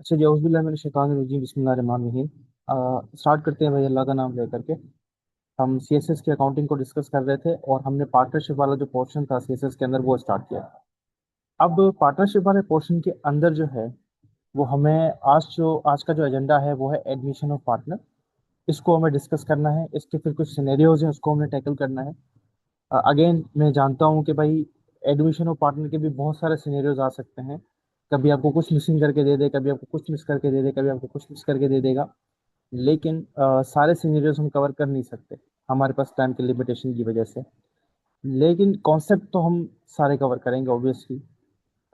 अच्छा जी, औज़ुबिल्लाहि मिनश शैतानिर रजीम, बिस्मिल्लाहिर रहमानिर रहीम। स्टार्ट करते हैं भाई अल्लाह का नाम लेकर के। हम सीएसएस की अकाउंटिंग को डिस्कस कर रहे थे और हमने पार्टनरशिप वाला जो पोर्शन था सीएसएस के अंदर वो स्टार्ट किया। अब पार्टनरशिप वाले पोर्शन के अंदर जो है वो हमें आज का जो एजेंडा है वो है एडमिशन ऑफ पार्टनर। इसको हमें डिस्कस करना है, इसके फिर कुछ सिनेरियोज हैं उसको हमने टैकल करना है। अगेन मैं जानता हूँ कि भाई एडमिशन ऑफ पार्टनर के भी बहुत सारे सिनेरियोज आ सकते हैं। कभी आपको कुछ मिसिंग करके दे दे, कभी आपको कुछ मिस करके दे दे, कभी आपको कुछ मिस करके दे देगा। लेकिन सारे सिनेरियोज हम कवर कर नहीं सकते हमारे पास टाइम की लिमिटेशन की वजह से। लेकिन कॉन्सेप्ट तो हम सारे कवर करेंगे ऑब्वियसली।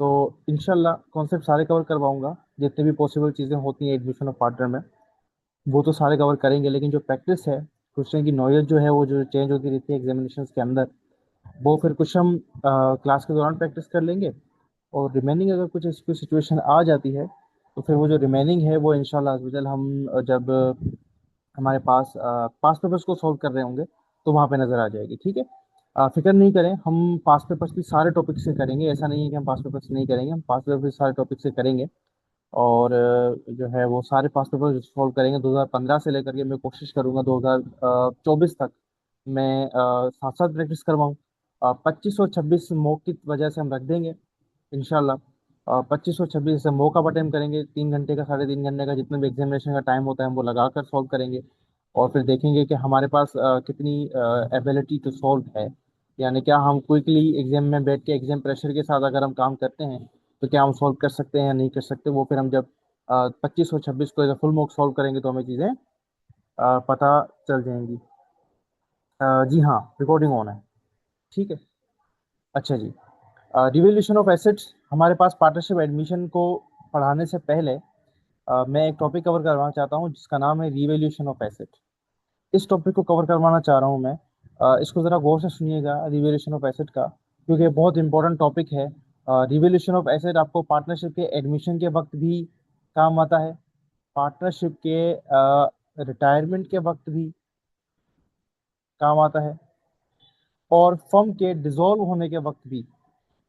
तो इंशाल्लाह कॉन्सेप्ट सारे कवर करवाऊंगा, जितने भी पॉसिबल चीज़ें होती हैं एडमिशन ऑफ पार्टनर में वो तो सारे कवर करेंगे। लेकिन जो प्रैक्टिस है, क्वेश्चन की नॉलेज जो है वो जो चेंज होती रहती है एग्जामिनेशन के अंदर, वो फिर कुछ हम क्लास के दौरान प्रैक्टिस कर लेंगे। और रिमेनिंग अगर कुछ ऐसी कोई सिचुएशन आ जाती है तो फिर वो जो रिमेनिंग है वो इंशाल्लाह अज़्ज़ वजल हम जब हमारे पास पास पेपर्स को सॉल्व कर रहे होंगे तो वहाँ पे नज़र आ जाएगी। ठीक है, फिक्र नहीं करें, हम पास पेपर्स भी सारे टॉपिक से करेंगे। ऐसा नहीं है कि हम पास पेपर्स नहीं करेंगे, हम पास पेपर भी सारे टॉपिक से करेंगे। और जो है वो सारे पास पेपर सॉल्व करेंगे 2015 से लेकर के। मैं कोशिश करूंगा 2024 तक मैं साथ साथ प्रैक्टिस करवाऊँ। 25 और 26 मॉक की वजह से हम रख देंगे इंशाल्लाह। 25 और 26 से मॉक आप अटेम्प्ट करेंगे, 3 घंटे का 3.5 घंटे का जितना भी एग्जामिनेशन का टाइम होता है हम वो लगा कर सॉल्व करेंगे। और फिर देखेंगे कि हमारे पास कितनी एबिलिटी टू सॉल्व है। यानी क्या हम क्विकली एग्जाम में बैठ के एग्जाम प्रेशर के साथ अगर हम काम करते हैं तो क्या हम सॉल्व कर सकते हैं या नहीं कर सकते, वो फिर हम जब 25 और 26 को एज फुल मॉक सॉल्व करेंगे तो हमें चीज़ें पता चल जाएंगी। जी हाँ, रिकॉर्डिंग ऑन है। ठीक है। अच्छा जी, रिवैल्यूएशन ऑफ एसेट्स। हमारे पास पार्टनरशिप एडमिशन को पढ़ाने से पहले मैं एक टॉपिक कवर करवाना चाहता हूँ जिसका नाम है रिवैल्यूएशन ऑफ एसेट। इस टॉपिक को कवर करवाना चाह रहा हूँ मैं। इसको ज़रा गौर से सुनिएगा, रिवैल्यूएशन ऑफ एसेट का, क्योंकि ये बहुत इंपॉर्टेंट टॉपिक है। रिवैल्यूएशन ऑफ एसेट आपको पार्टनरशिप के एडमिशन के वक्त भी काम आता है, पार्टनरशिप के रिटायरमेंट के वक्त भी काम आता है, और फर्म के डिसॉल्व होने के वक्त भी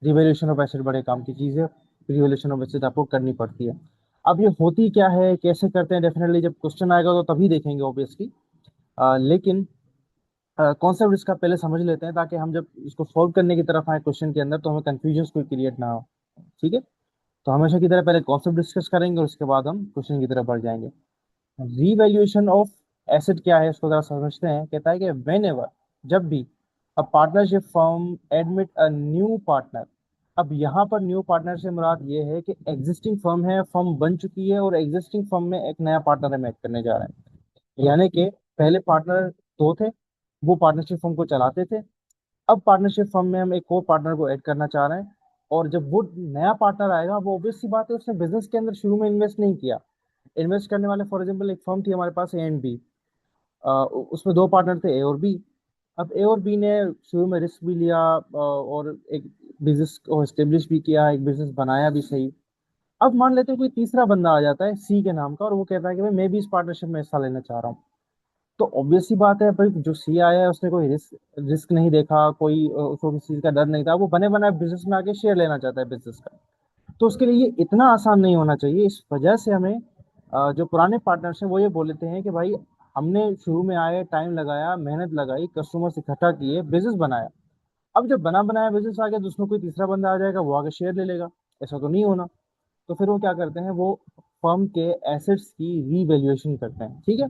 रिवैल्यूएशन ऑफ एसेट बड़े काम की चीज़ है। रिवैल्यूएशन ऑफ एसेट आपको करनी पड़ती है। अब ये होती क्या है, कैसे करते हैं, डेफिनेटली जब क्वेश्चन आएगा तो तभी देखेंगे ऑब्वियसली। लेकिन कॉन्सेप्ट इसका पहले समझ लेते हैं ताकि हम जब इसको सॉल्व करने की तरफ आए क्वेश्चन के अंदर तो हमें कंफ्यूजन कोई क्रिएट ना हो। ठीक है, तो हमेशा की तरह पहले कॉन्सेप्ट डिस्कस करेंगे और उसके बाद हम क्वेश्चन की तरफ बढ़ जाएंगे। रीवैल्यूएशन ऑफ एसेट क्या है इसको जरा समझते हैं। कहता है कि वेन एवर, जब भी अ पार्टनरशिप फर्म एडमिट अ न्यू पार्टनर। अब यहाँ पर न्यू पार्टनर से मुराद ये है कि एग्जिस्टिंग फर्म है, फर्म बन चुकी है और एग्जिस्टिंग फर्म में एक नया पार्टनर हम ऐड करने जा रहे हैं। यानी कि पहले पार्टनर दो थे, वो पार्टनरशिप फर्म को चलाते थे। अब पार्टनरशिप फर्म में हम एक और पार्टनर को ऐड करना चाह रहे हैं। और जब वो नया पार्टनर आएगा वो ऑब्वियस सी बात है उसने बिजनेस के अंदर शुरू में इन्वेस्ट नहीं किया। इन्वेस्ट करने वाले फॉर एग्जाम्पल एक फर्म थी हमारे पास A एंड B, उसमें दो पार्टनर थे A और B। अब A और B ने शुरू में रिस्क भी लिया और एक बिजनेस को एस्टेब्लिश भी किया, एक बिजनेस बनाया भी सही। अब मान लेते हैं कोई तीसरा बंदा आ जाता है C के नाम का और वो कहता है कि भाई मैं भी इस पार्टनरशिप में हिस्सा लेना चाह रहा हूँ। तो ऑब्वियस सी बात है भाई, जो C आया है उसने कोई रिस्क रिस्क नहीं देखा, कोई उसको किसी चीज का डर नहीं था, वो बने बनाए बिजनेस में आके शेयर लेना चाहता है बिजनेस का। तो उसके लिए ये इतना आसान नहीं होना चाहिए। इस वजह से हमें जो पुराने पार्टनर्स हैं वो ये बोलते हैं कि भाई हमने शुरू में आए, टाइम लगाया, मेहनत लगाई, कस्टमर्स इकट्ठा किए, बिजनेस बनाया। अब जब बना बनाया बिजनेस आ गया तो उसमें कोई तीसरा बंदा आ जाएगा, वो आगे शेयर ले लेगा। ऐसा तो नहीं होना। तो फिर वो क्या करते हैं, वो फर्म के एसेट्स की रीवैल्यूएशन करते हैं। ठीक है,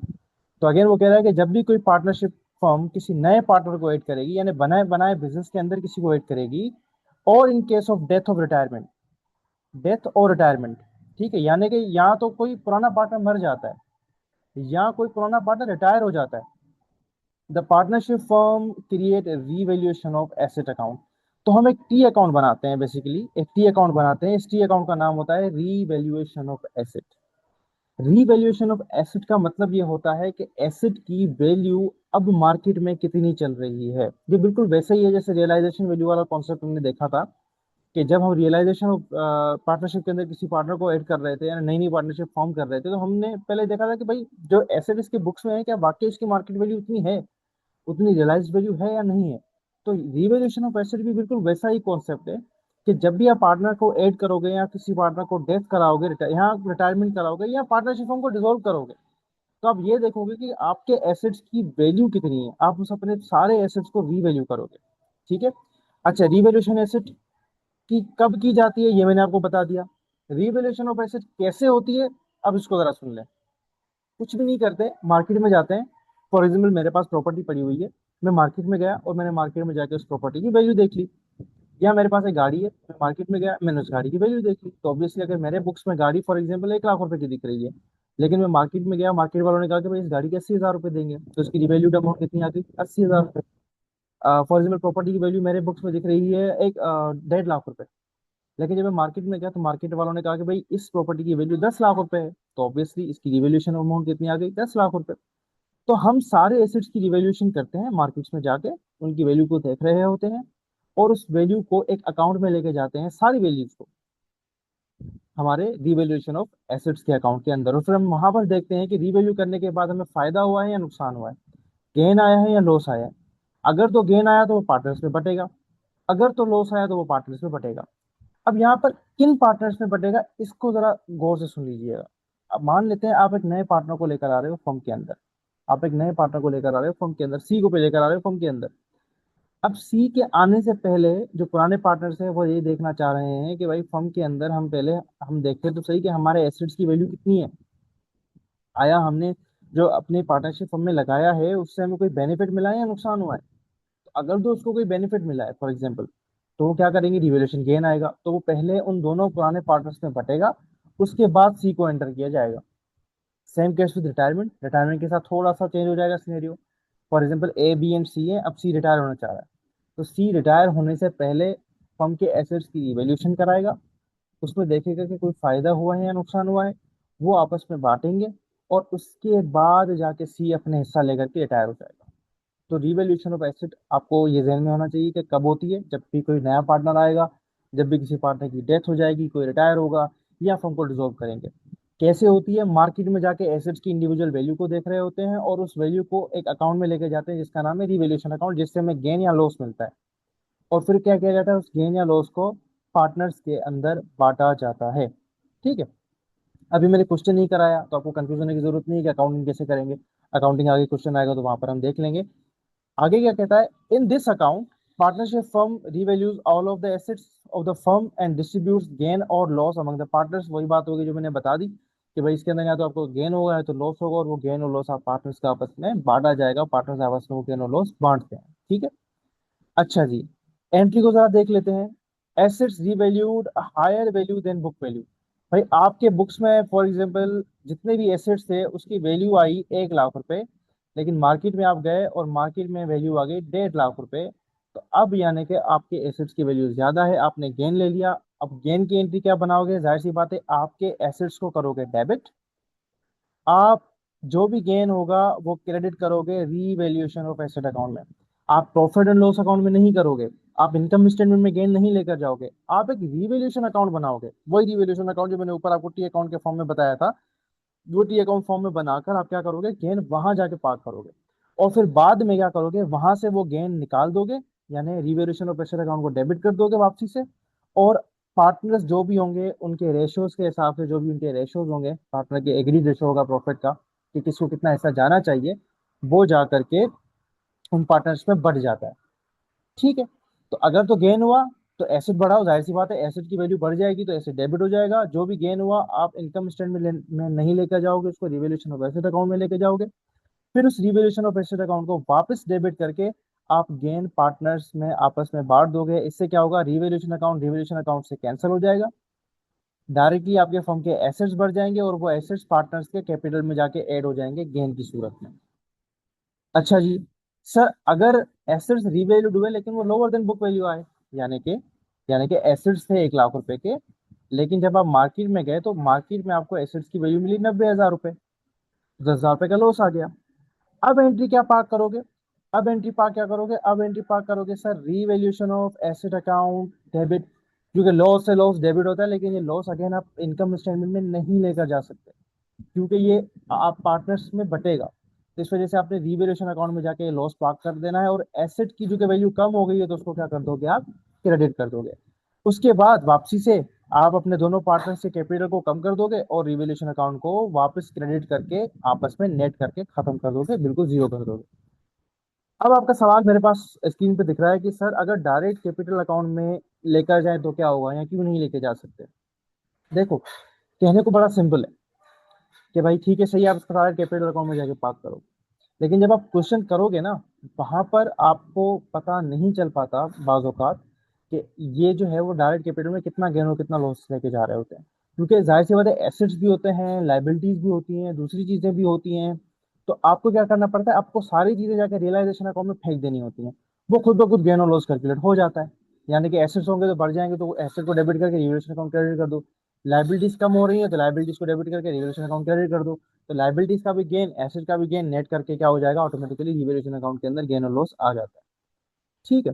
तो अगेन वो कह रहा है कि जब भी कोई पार्टनरशिप फर्म किसी नए पार्टनर को ऐड करेगी, यानी बनाए बनाए बिजनेस के अंदर किसी को ऐड करेगी, और in case of death of retirement, death और रिटायरमेंट, ठीक है, यानी कि यहाँ तो कोई पुराना पार्टनर मर जाता है या कोई पुराना पार्टनर रिटायर हो जाता है, the partnership firm create revaluation of asset account. तो हम एक टी अकाउंट बनाते हैं, बेसिकली एक टी अकाउंट बनाते हैं। इस टी अकाउंट का नाम होता है revaluation of asset. Revaluation of asset का मतलब ये होता है कि एसेट की वैल्यू अब मार्केट में कितनी चल रही है। ये बिल्कुल वैसे ही है जैसे रियलाइजेशन वैल्यू वाला कॉन्सेप्ट हमने देखा था कि जब हम रियलाइजेशन ऑफ पार्टनरशिप के अंदर किसी पार्टनर को ऐड कर रहे थे या नई नई पार्टनरशिप फॉर्म कर रहे थे तो हमने पहले देखा था कि भाई जो एसेट इसके बुक्स में है क्या वाकई उसकी मार्केट वैल्यू उतनी है, उतनी रियलाइज वैल्यू है या नहीं है। तो रिवैल्यूएशन ऑफ एसेट भी बिल्कुल वैसा ही कॉन्सेप्ट है कि जब भी आप पार्टनर को ऐड करोगे या किसी पार्टनर को डेथ कराओगे, यहाँ रिटायरमेंट कराओगे या पार्टनरशिप फॉर्म को डिसॉल्व करोगे, तो आप ये देखोगे कि आपके एसेट्स की वैल्यू कितनी है, आप उस अपने सारे एसेट्स को रीवैल्यू करोगे। ठीक है। अच्छा, रीवैल्यूएशन एसेट की कब की जाती है ये मैंने आपको बता दिया। रीवैल्यूएशन ऑफ एसेट कैसे होती है, अब इसको जरा सुन लें। कुछ भी नहीं करते, मार्केट में जाते हैं। फॉर एग्जाम्पल मेरे पास प्रॉपर्टी पड़ी हुई है, मैं मार्केट में गया और मैंने मार्केट में जाके उस प्रॉपर्टी की वैल्यू देख ली। या मेरे पास एक गाड़ी है, मैं मार्केट में गया, मैंने उस गाड़ी की वैल्यू देखी, तो ऑब्वियसली अगर मेरे बुक्स में गाड़ी फॉर एग्जांपल 1 लाख रुपए की दिख रही है, लेकिन मैं मार्केट में गया, मार्केट वालों ने कहा कि भाई इस गाड़ी के 80,000 रुपए देंगे, तो इसकी रिवैल्यूड अमाउंट कितनी आ गई, 80,000 रुपए। फॉर एग्जाम्पल प्रॉपर्टी की वैल्यू मेरे बुक्स में दिख रही है एक 1.5 लाख रुपए, लेकिन जब मैं मार्केट में गया तो मार्केट वालों ने कहा कि भाई इस प्रॉपर्टी की वैल्यू 10 लाख रुपए है, तो ऑब्वियसली इसकी रिवैल्यूएशन अमाउंट कितनी आ गई, 10 लाख रुपए। तो हम सारे एसेट्स की रिवैल्यूएशन करते हैं मार्केट्स में जाके, उनकी वैल्यू को देख रहे होते हैं और उस वैल्यू को एक अकाउंट में लेके जाते हैं, सारी वैल्यूज को हमारे रिवैल्यूएशन ऑफ एसेट्स के अकाउंट के अंदर, और फिर हम वहां पर देखते हैं कि रिवैल्यू करने के बाद हमें फायदा हुआ है या नुकसान हुआ है, गेन आया है या लॉस आया है। अगर तो गेन आया तो वो पार्टनर्स में बटेगा, अगर तो लॉस आया तो वो पार्टनर्स में बटेगा। अब यहाँ पर किन पार्टनर्स में बटेगा इसको जरा गौर से सुन लीजिएगा। अब मान लेते हैं आप एक नए पार्टनर को लेकर आ रहे हो फर्म के अंदर, आप एक नए पार्टनर को लेकर आ रहे हो फर्म के अंदर, सी को पे लेकर आ रहे हो फर्म के अंदर। अब सी के आने से पहले जो पुराने पार्टनर्स हैं वो ये देखना चाह रहे हैं कि भाई फर्म के अंदर हम पहले हम देखें तो सही कि हमारे एसेट्स की वैल्यू कितनी है, आया हमने जो अपने पार्टनरशिप फर्म में लगाया है उससे हमें कोई बेनिफिट मिला है या नुकसान हुआ है। तो अगर तो उसको कोई बेनिफिट मिला है फॉर एग्जाम्पल, तो वो क्या करेंगे, रिवैल्यूएशन गेन आएगा, तो वो पहले उन दोनों पुराने पार्टनर्स में बटेगा, उसके बाद सी को एंटर किया जाएगा। Same case with retirement, retirement के साथ थोड़ा सा चेंज हो जाएगा scenario. For example A B and C है, अब सी रिटायर होना चाह रहा है, तो सी रिटायर होने से पहले फर्म के एसेट्स की रिवैल्यूएशन कराएगा, उसमें देखेगा कि कोई फायदा हुआ है या नुकसान हुआ है, वो आपस में बांटेंगे और उसके बाद जाके सी अपने हिस्सा लेकर के रिटायर हो जाएगा। तो रिवैल्यूएशन ऑफ एसेट आपको ये ध्यान में होना चाहिए कि कब होती है, जब भी कोई नया पार्टनर आएगा, जब भी किसी पार्टनर की डेथ हो जाएगी, कोई रिटायर होगा, या फर्म को डिसॉल्व करेंगे। कैसे होती है, मार्केट में जाके एसेट्स की इंडिविजुअल वैल्यू को देख रहे होते हैं और उस वैल्यू को एक अकाउंट में लेके जाते हैं जिसका नाम है रिवैल्यूएशन अकाउंट, जिससे हमें गेन या लॉस मिलता है। और फिर क्या किया जाता है, उस गेन या लॉस को पार्टनर्स के अंदर बांटा जाता है। ठीक है। अभी मैंने क्वेश्चन नहीं कराया तो आपको कंफ्यूजन होने की जरूरत नहीं है कि अकाउंटिंग कैसे करेंगे, अकाउंटिंग आगे क्वेश्चन आएगा तो वहां पर हम देख लेंगे। आगे क्या कहता है, in this account partnership firm revalues all of the assets of the firm and distributes gain और लॉस अमंग द पार्टनर्स। वही बात होगी जो मैंने बता दी कि भाई इसके अंदर या तो आपको गेन होगा या तो लॉस होगा, और वो गेन और लॉस आप पार्टनर्स का आपस में बांटा जाएगा, पार्टनर्स आपस में वो गेन और लॉस बांटते हैं। ठीक है। अच्छा जी, एंट्री को जरा देख लेते हैं। Assets revalued higher value than book value. भाई आपके बुक्स में फॉर एग्जांपल जितने भी एसेट्स थे उसकी वैल्यू आई 1 लाख रुपए, लेकिन मार्केट में आप गए और मार्केट में वैल्यू आ गई 1.5 लाख रुपए, तो अब यानी कि आपके एसेट्स की वैल्यू ज्यादा है, आपने गेन ले लिया। अब गेन की एंट्री क्या बनाओगे, जाहिर सी बात है आपके एसेट्स को करोगे डेबिट, आप जो भी गेन होगा वो क्रेडिट करोगे रीवैल्यूएशन ऑफ एसेट अकाउंट में। आप प्रॉफिट एंड लॉस अकाउंट में नहीं करोगे, आप इनकम स्टेटमेंट में गेन नहीं लेकर जाओगे, आप एक रीवैल्यूएशन अकाउंट बनाओगे। वही रीवैल्यूएशन अकाउंट जो मैंने ऊपर आपको टी अकाउंट के फॉर्म में बताया था, वो टी अकाउंट फॉर्म में बनाकर आप क्या करोगे, गेन वहां जाके पार्क करोगे, और फिर बाद में क्या करोगे, वहां से वो गेन निकाल दोगे, यानी रिवैल्यूएशन ऑफ एसेट अकाउंट को डेबिट कर दोगे वापसी से। और पार्टनर्स जो भी होंगे उनके रेशियोज के हिसाब से, जो भी उनके रेशियोज होंगे, पार्टनर के एग्रीड रेशियो होगा प्रॉफिट का कि किसको कितना हिस्सा जाना चाहिए, वो जा करके उन पार्टनर्स में बढ़ जाता है। ठीक है। तो अगर तो गेन हुआ तो एसेट बढ़ाओ, जाहिर सी बात है एसेट की वैल्यू बढ़ जाएगी तो एसेट डेबिट हो जाएगा, जो भी गेन हुआ आप इनकम स्टेटमेंट में नहीं लेकर जाओगे, उसको रिवैल्यूएशन ऑफ एसेट अकाउंट में लेकर जाओगे। फिर उस रिवैल्यूएशन ऑफ एसेट अकाउंट को वापस डेबिट करके आप गेन पार्टनर्स में आपस में बांट दोगे। इससे क्या होगा, रिवैल्यूएशन अकाउंट से कैंसिल हो जाएगा, डायरेक्टली आपके फर्म के एसेट्स बढ़ जाएंगे और वो एसेट्स पार्टनर्स के कैपिटल में जाके ऐड हो जाएंगे गेन की सूरत में। अच्छा जी, सर अगर एसेट्स रीवैल्यूड हुए लेकिन वो लोअर देन बुक वैल्यू आए, यानी कि एसेट्स थे 1 लाख रुपए के, लेकिन जब आप मार्केट में गए तो मार्केट में आपको एसेट्स की वैल्यू मिली 90,000 रुपए, 10,000 रुपए का लॉस आ गया। अब एंट्री क्या पार्क करोगे, अब एंट्री पार्क करोगे sir revaluation of asset account debit, क्योंकि लॉस से लॉस डेबिट होता है, लेकिन ये लॉस अगेन आप इनकम स्टेटमेंट में नहीं लेकर जा सकते क्योंकि ये आप पार्टनर्स में बटेगा। तो इस वजह से आपने रिवैल्यूएशन अकाउंट में जाके लॉस पार्क कर देना है, और एसेट की जो कि वैल्यू कम हो गई है तो उसको क्या कर दोगे आप, क्रेडिट कर दोगे। उसके बाद वापसी से आप अपने दोनों पार्टनर्स के कैपिटल को कम कर दोगे और रिवैल्यूएशन अकाउंट को वापस क्रेडिट करके आपस में नेट करके खत्म कर दोगे, बिल्कुल जीरो कर दोगे। अब आपका सवाल मेरे पास स्क्रीन पे दिख रहा है कि सर अगर डायरेक्ट कैपिटल अकाउंट में लेकर जाए तो क्या होगा, या क्यों नहीं लेके जा सकते। देखो, कहने को बड़ा सिंपल है कि भाई ठीक है, सही है, आप उसका डायरेक्ट कैपिटल अकाउंट में जाके पार्क करो, लेकिन जब आप क्वेश्चन करोगे ना, वहां पर आपको पता नहीं चल पाता बाज औकात कि ये जो है वो डायरेक्ट कैपिटल में कितना गेन और कितना लॉस लेके जा रहे होते हैं, क्योंकि जाहिर सी बात है एसेट्स भी होते हैं, लाइबिलिटीज भी होती हैं, दूसरी चीजें भी होती हैं। तो आपको क्या करना पड़ता है, आपको सारी चीजें जाकर रियलाइजेशन अकाउंट में फेंक देनी होती हैं। वो खुद ब खुद गेन और लॉस कैलकुलेट हो जाता है। यानी कि एसेट्स होंगे तो बढ़ जाएंगे तो एसेट को डेबिट करके रिवैल्यूएशन अकाउंट क्रेडिट कर दो, लाइबिलिटीज कम हो रही है तो लाइबिलिटीज को डेबिट करके रिवैल्यूएशन अकाउंट क्रेडिट कर दो। तो लाइबिलिटीज का भी गेन, एसेट का भी गेन नेट करके क्या हो जाएगा, ऑटोमेटिकली रिवैल्यूएशन अकाउंट के अंदर गेन और लॉस आ जाता है। ठीक है।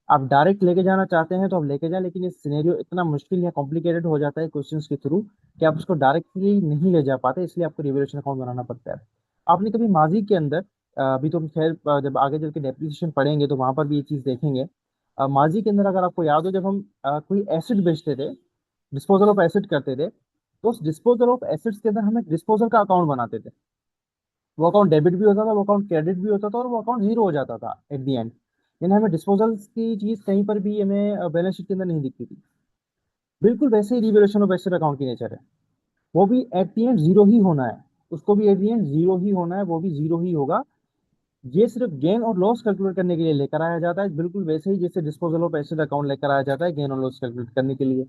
आप डायरेक्ट लेके जाना चाहते हैं तो आप लेके जाएं, लेकिन ये सिनेरियो इतना मुश्किल या कॉम्प्लिकेटेड हो जाता है क्वेश्चंस के थ्रू कि आप उसको डायरेक्टली नहीं ले जा पाते, इसलिए आपको रिवैल्यूएशन अकाउंट बनाना पड़ता है। आपने कभी माजी के अंदर अभी तो खैर जब आगे चल के डेप्रिसिएशन पढ़ेंगे तो वहां पर भी ये चीज देखेंगे। माजी के अंदर अगर आपको याद हो, जब हम कोई एसिड बेचते थे, डिस्पोजल ऑफ एसिड करते थे, तो उस डिस्पोजल ऑफ एसिड्स के अंदर हम एक डिस्पोजल का अकाउंट बनाते थे। वो अकाउंट डेबिट भी होता था, वो अकाउंट क्रेडिट भी होता था, और वो अकाउंट जीरो हो जाता था एट द एंड। यानी हमें डिस्पोजल्स की चीज कहीं पर भी हमें बैलेंस शीट के अंदर नहीं दिखती थी। बिल्कुल वैसे ही रिवैल्यूएशन ऑफ एसेट अकाउंट की नेचर है। वो भी एट द एंड जीरो ही होना है, उसको भी एट द एंड जीरो ही होना है, वो भी जीरो ही होगा। ये सिर्फ गेन और लॉस कैलकुलेट करने के लिए लेकर आया जाता है, बिल्कुल वैसे ही जैसे डिस्पोजल ऑफ एसेट अकाउंट लेकर आया जाता है गेन और लॉस कैलकुलेट करने के लिए।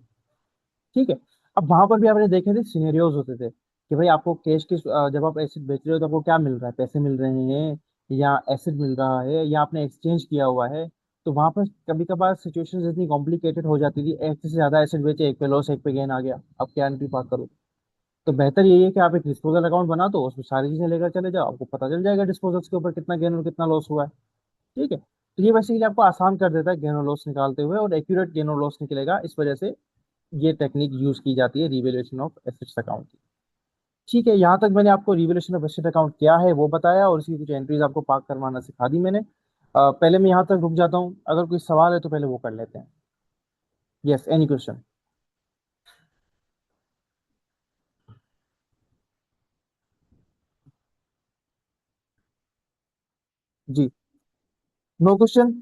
ठीक है। अब वहां पर भी आपने देखे थे सिनेरियोज होते थे कि भाई आपको कैश के जब आप एसिड बेच रहे हो तो आपको क्या मिल रहा है, पैसे मिल रहे हैं या एसिड मिल रहा है या आपने एक्सचेंज किया हुआ है। तो वहां पर कभी कभार सिचुएशन इतनी कॉम्प्लिकेटेड हो जाती थी, एक से ज्यादा एसिड बेचे, एक पे लॉस एक पे गेन आ गया, अब क्या एंट्री पास करो। तो बेहतर यही है कि आप एक डिस्पोजल अकाउंट बना दो, उसमें सारी चीजें लेकर चले जाओ, आपको पता चल जाएगा डिस्पोजल्स के ऊपर कितना गेन और कितना लॉस हुआ है। ठीक है। तो ये बेसिकली आपको आसान कर देता है गेन और लॉस निकालते हुए, और एक्यूरेट गेन और लॉस निकलेगा, इस वजह से ये टेक्निक यूज की जाती है रिवेल्यूशन ऑफ एसेट्स अकाउंट की। ठीक है, यहाँ तक मैंने आपको रिवेल्यूशन ऑफ एसेट अकाउंट क्या है वो बताया, और इसकी कुछ एंट्रीज आपको पार्क करवाना सिखा दी मैंने। पहले मैं यहाँ तक रुक जाता हूँ, अगर कोई सवाल है तो पहले वो कर लेते हैं। Yes, any question. जी। No question.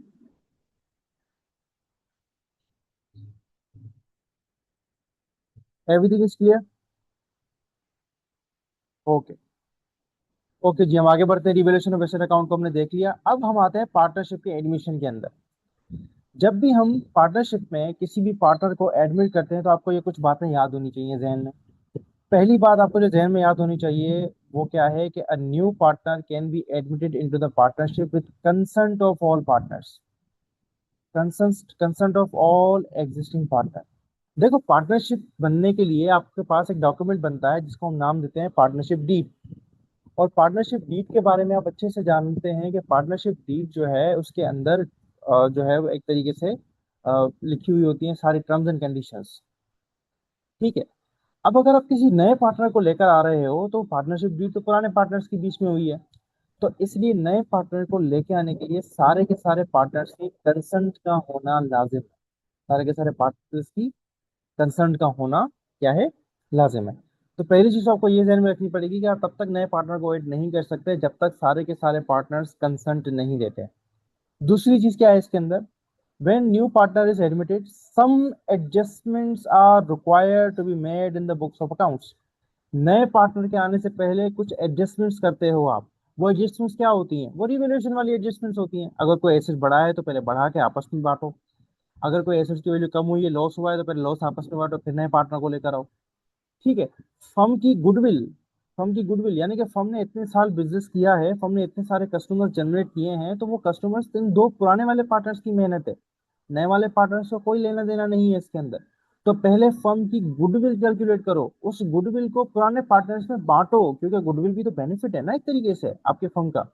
Everything is clear. Okay. Okay जी, हम आगे बढ़ते हैं। रिवेल्यूशन ऑफ एसेट अकाउंट को हमने देख लिया, अब हम आते हैं पार्टनरशिप के एडमिशन के अंदर। जब भी हम पार्टनरशिप में किसी भी पार्टनर को एडमिट करते हैं तो आपको ये कुछ बातें याद होनी चाहिए जहन में। पहली बात आपको जो ध्यान में याद होनी चाहिए वो क्या है कि अ new partner can be admitted into the partnership with consent of all partners, consent of all existing partner. देखो, पार्टनरशिप बनने के लिए आपके पास एक डॉक्यूमेंट बनता है जिसको हम नाम देते हैं पार्टनरशिप डीड। और पार्टनरशिप डीड के बारे में आप अच्छे से जानते हैं कि पार्टनरशिप डीड जो है उसके अंदर जो है वो एक तरीके से लिखी हुई होती है सारी टर्म्स एंड कंडीशंस। ठीक है। अब अगर आप किसी नए पार्टनर को लेकर आ रहे हो तो पार्टनरशिप डील तो पुराने पार्टनर्स के बीच में हुई है, तो इसलिए नए पार्टनर को लेके आने के लिए सारे के सारे पार्टनर्स की कंसेंट का होना लाजिम है। सारे के सारे पार्टनर्स की कंसेंट का होना क्या है, लाजिम है। तो पहली चीज आपको ये ध्यान में रखनी पड़ेगी कि आप तब तक नए पार्टनर को ऐड नहीं कर सकते जब तक सारे के सारे पार्टनर्स कंसेंट नहीं देते। दूसरी चीज क्या है इसके अंदर, when new partner is admitted, some adjustments are required to be made in the books of accounts। नए पार्टनर के आने से पहले कुछ एडजस्टमेंट्स करते हो आप। वो एडजस्टमेंट्स क्या होती हैं, वो रिवैल्यूएशन वाली एडजस्टमेंट्स होती हैं। अगर कोई एसेट बढ़ा है तो पहले बढ़ा के आपस में बांटो, अगर कोई एसेट की वैल्यू कम हुई है, लॉस हुआ है, तो पहले लॉस आपस में बांटो, फिर नए पार्टनर को लेकर आओ। ठीक है। फर्म की गुडविल, फर्म की गुडविल यानी कि फर्म ने इतने साल बिजनेस किया है, फर्म ने इतने सारे कस्टमर्स जनरेट किए हैं, तो वो कस्टमर्स इन दो पुराने वाले पार्टनर्स की मेहनत है। नए वाले पार्टनर्स को कोई लेना देना नहीं है इसके अंदर। तो पहले फर्म की गुडविल कैलकुलेट करो, उस गुडविल को पुराने पार्टनर्स में बांटो, क्योंकि गुडविल भी तो बेनिफिट है ना एक तरीके से आपके फर्म का।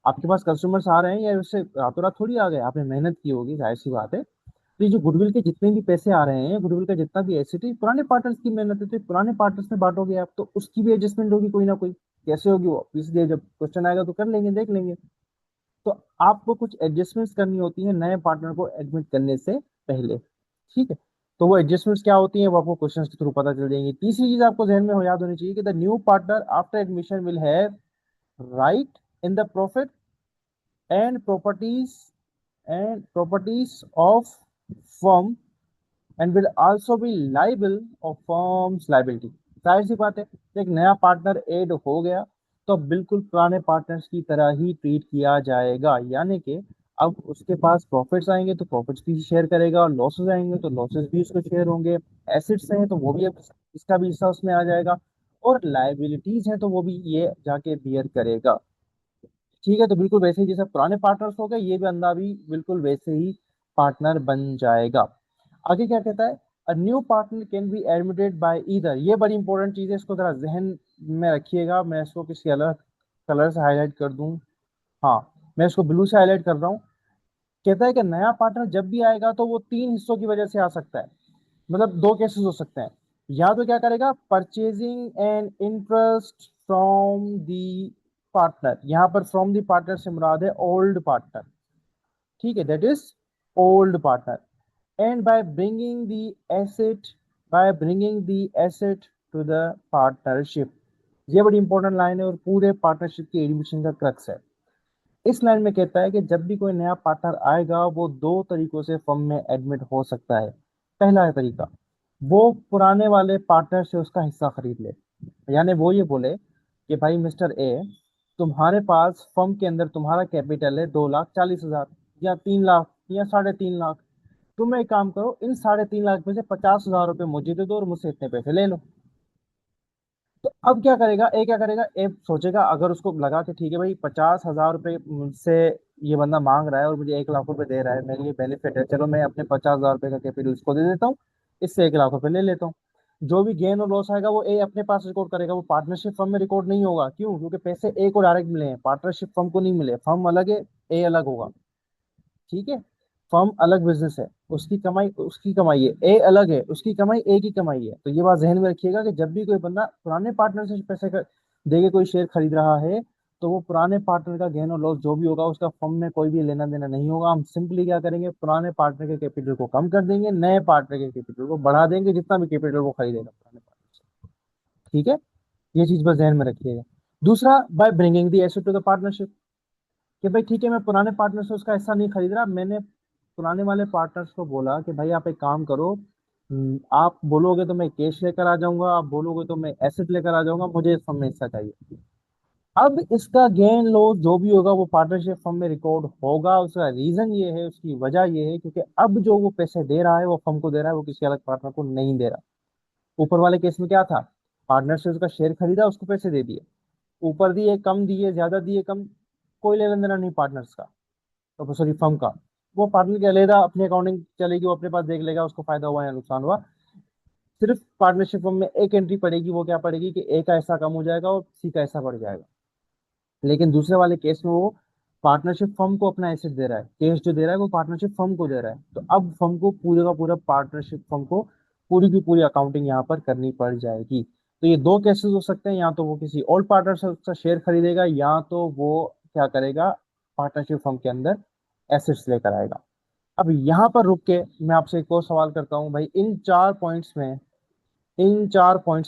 आपके पास कस्टमर्स आ रहे हैं या उससे रातों रात थोड़ी आ गए, आपने मेहनत की होगी, जाहिर सी बात है। तो ये जो गुडविल के जितने भी पैसे आ रहे हैं, गुडविल का जितना भी एसेट है, पुराने पार्टनर्स की मेहनत है, तो ये पुराने पार्टनर्स में बांटोगे आप तो उसकी भी एडजस्टमेंट होगी कोई ना कोई। कैसे होगी वो इसलिए जब क्वेश्चन आएगा तो कर लेंगे, देख लेंगे। तो आपको कुछ एडजस्टमेंट्स करनी होती है नए पार्टनर को एडमिट करने से पहले। ठीक है। तो वो एडजस्टमेंट्स क्या होती हैं वो आपको क्वेश्चंस के थ्रू पता चल जाएंगी। तीसरी चीज आपको जहन में हो याद होनी चाहिए कि the new partner after admission will have right in the profit and properties of firm and will also be liable of firms liability. जाहिर सी बात है, एक नया पार्टनर ऐड हो गया तो बिल्कुल पुराने पार्टनर्स की तरह ही ट्रीट किया जाएगा, यानी कि अब उसके पास प्रॉफिट्स आएंगे तो प्रॉफिट्स भी शेयर करेगा, और लॉसेस आएंगे तो लॉसेस भी उसको शेयर होंगे। एसेट्स हैं तो वो भी अब इसका भी हिस्सा उसमें आ जाएगा, और लाइबिलिटीज हैं तो वो भी ये जाके बियर करेगा। ठीक है, तो बिल्कुल वैसे ही जैसे पुराने पार्टनर्स हो गए, ये बंदा भी बिल्कुल वैसे ही पार्टनर बन जाएगा। आगे क्या कहता है, a new partner can be admitted by either. ये बड़ी इंपॉर्टेंट चीज है, इसको जरा जहन में रखिएगा। मैं इसको किसी अलग कलर से हाईलाइट कर दूं। हाँ, मैं इसको ब्लू से हाईलाइट कर रहा हूँ। कहता है कि नया पार्टनर जब भी आएगा तो वो तीन हिस्सों की वजह से आ सकता है। मतलब दो केसेस हो सकते हैं। या तो क्या करेगा, purchasing an interest from the partner. यहाँ पर फ्रॉम दी पार्टनर से मुराद है ओल्ड पार्टनर। ठीक है, that is old partner. And by bringing the asset to the partnership. ये बड़ी इंपॉर्टेंट लाइन है और पूरे पार्टनरशिप की एडमिशन का क्रक्स है। इस लाइन में कहता है कि जब भी कोई नया पार्टनर आएगा वो दो तरीकों से फर्म में एडमिट हो सकता है। पहला तरीका, वो पुराने वाले पार्टनर से उसका हिस्सा खरीद ले। यानी वो ये बोले कि भाई मिस्टर ए, तुम्हारे पास फर्म के अंदर तुम्हारा कैपिटल है 2,40,000 या 3 लाख या 3.5 लाख। तुम एक काम करो, इन 3.5 लाख में से 50,000 रुपये मुझे दे दो और मुझसे इतने पैसे ले लो। तो अब क्या करेगा ए, क्या करेगा ए, सोचेगा अगर उसको लगा कि ठीक है भाई 50,000 रुपये मुझसे ये बंदा मांग रहा है और मुझे 1 लाख रुपए दे रहा है, मेरे लिए बेनिफिट है, चलो मैं अपने 50,000 रुपये का कैपिटल उसको दे देता हूँ, इससे 1 लाख रुपए ले लेता हूँ। जो भी गेन और लॉस आएगा वो ए अपने पास रिकॉर्ड करेगा, वो पार्टनरशिप फर्म में रिकॉर्ड नहीं होगा। क्यों? क्योंकि पैसे ए को डायरेक्ट मिले हैं, पार्टनरशिप फर्म को नहीं मिले। फर्म अलग है, ए अलग होगा। ठीक है, फर्म अलग बिजनेस है, उसकी कमाई है, ए अलग है, उसकी कमाई ए की कमाई है। तो ये बात जहन में रखिएगा कि जब भी कोई बंदा पुराने पार्टनर से पैसे दे के कोई शेयर खरीद रहा है तो वो पुराने पार्टनर का गेन और लॉस जो भी होगा उसका फर्म में कोई भी लेना देना नहीं होगा। हम सिंपली क्या करेंगे, पुराने पार्टनर के कैपिटल को कम कर देंगे, नए पार्टनर के कैपिटल को बढ़ा देंगे, जितना भी कैपिटल वो खरीदेगा पुराने पार्टनर से। ठीक है, ये चीज बस जहन में रखिएगा। दूसरा, by bringing the asset to the partnership, कि भाई ठीक है मैं पुराने पार्टनर से उसका हिस्सा नहीं खरीद रहा, मैंने पुराने वाले पार्टनर्स को बोला कि भाई आप एक काम करो, आप बोलोगे तो मैं कैश लेकर आ जाऊंगा, आप बोलोगे तो मैं एसेट लेकर आ जाऊंगा, मुझे इस फर्म में हिस्सा चाहिए। अब इसका गेन लॉस जो भी होगा वो पार्टनरशिप फर्म में रिकॉर्ड होगा। उसका रीजन ये है, उसकी वजह ये है क्योंकि अब जो वो पैसे दे रहा है वो फर्म को दे रहा है, वो किसी अलग पार्टनर को नहीं दे रहा। ऊपर वाले केस में क्या था, पार्टनर से उसका शेयर खरीदा, उसको पैसे दे दिए, ऊपर दिए कम दिए ज्यादा दिए कम, कोई लेना देना नहीं पार्टनर्स का, तो सॉरी फर्म का। वो पार्टनर के अलग अपनी अकाउंटिंग चलेगी, वो अपने पास देख लेगा उसको फायदा हुआ या नुकसान हुआ। सिर्फ पार्टनरशिप फर्म में एक एंट्री पड़ेगी, वो क्या पड़ेगी कि ए का हिस्सा कम हो जाएगा और सी का हिस्सा बढ़ जाएगा। लेकिन दूसरे वाले केस में वो पार्टनरशिप फर्म को अपना एसेट दे रहा है, केस जो दे रहा है वो पार्टनरशिप फर्म को दे रहा है। तो अब फर्म को पूरे का पूरा पार्टनरशिप फर्म को पूरी की पूरी अकाउंटिंग यहाँ पर करनी पड़ जाएगी। तो ये दो केसेस हो सकते हैं, या तो वो किसी ओल्ड पार्टनर से उसका शेयर खरीदेगा, या तो वो क्या करेगा, पार्टनरशिप फर्म के अंदर एसेट्स लेकर आएगा। अब यहाँ पर रुक के मैं आपसे एक और सवाल करता हूँ भाई, इन चार पॉइंट्स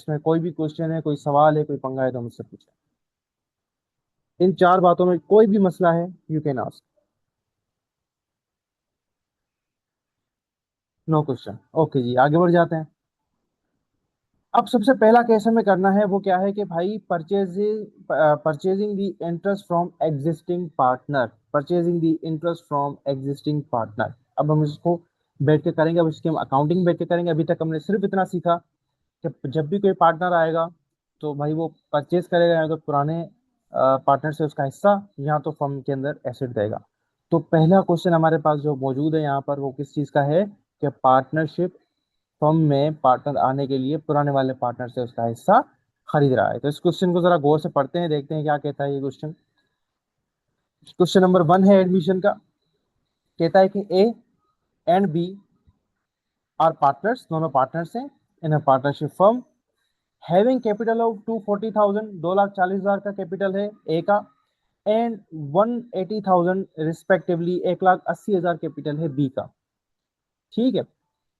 में कोई भी क्वेश्चन है, कोई सवाल है, कोई पंगा है तो मुझसे पूछे। इन चार बातों में कोई भी मसला है, you can ask. No question, okay जी, आगे बढ़ जाते हैं। अब सबसे पहला केस हमें करना है वो क्या है कि भाई purchasing the interest from existing partner, purchasing the interest from existing partner. अब हम इसको बैठ के करेंगे, अब इसकी हम अकाउंटिंग बैठ के करेंगे। अभी तक हमने सिर्फ इतना सीखा कि जब भी कोई पार्टनर आएगा तो भाई वो परचेज करेगा, या तो पुराने पार्टनर से उसका हिस्सा, या तो फर्म के अंदर एसेट देगा। तो पहला क्वेश्चन हमारे पास जो मौजूद है यहाँ पर वो किस चीज़ का है कि पार्टनरशिप फर्म में पार्टनर आने के लिए पुराने वाले पार्टनर से उसका हिस्सा खरीद रहा है। तो इस क्वेश्चन को जरा गौर से पढ़ते हैं, देखते हैं क्या कहता है ये क्वेश्चन। क्वेश्चन नंबर 1 है एडमिशन का। कहता है कि A and B are partners, दोनों पार्टनर्स हैं in a partnership firm, having capital of 240,000, 2,40,000 का कैपिटल है ए का, एंड 180,000 रिस्पेक्टिवली, 1,80,000 कैपिटल है बी का। ठीक है,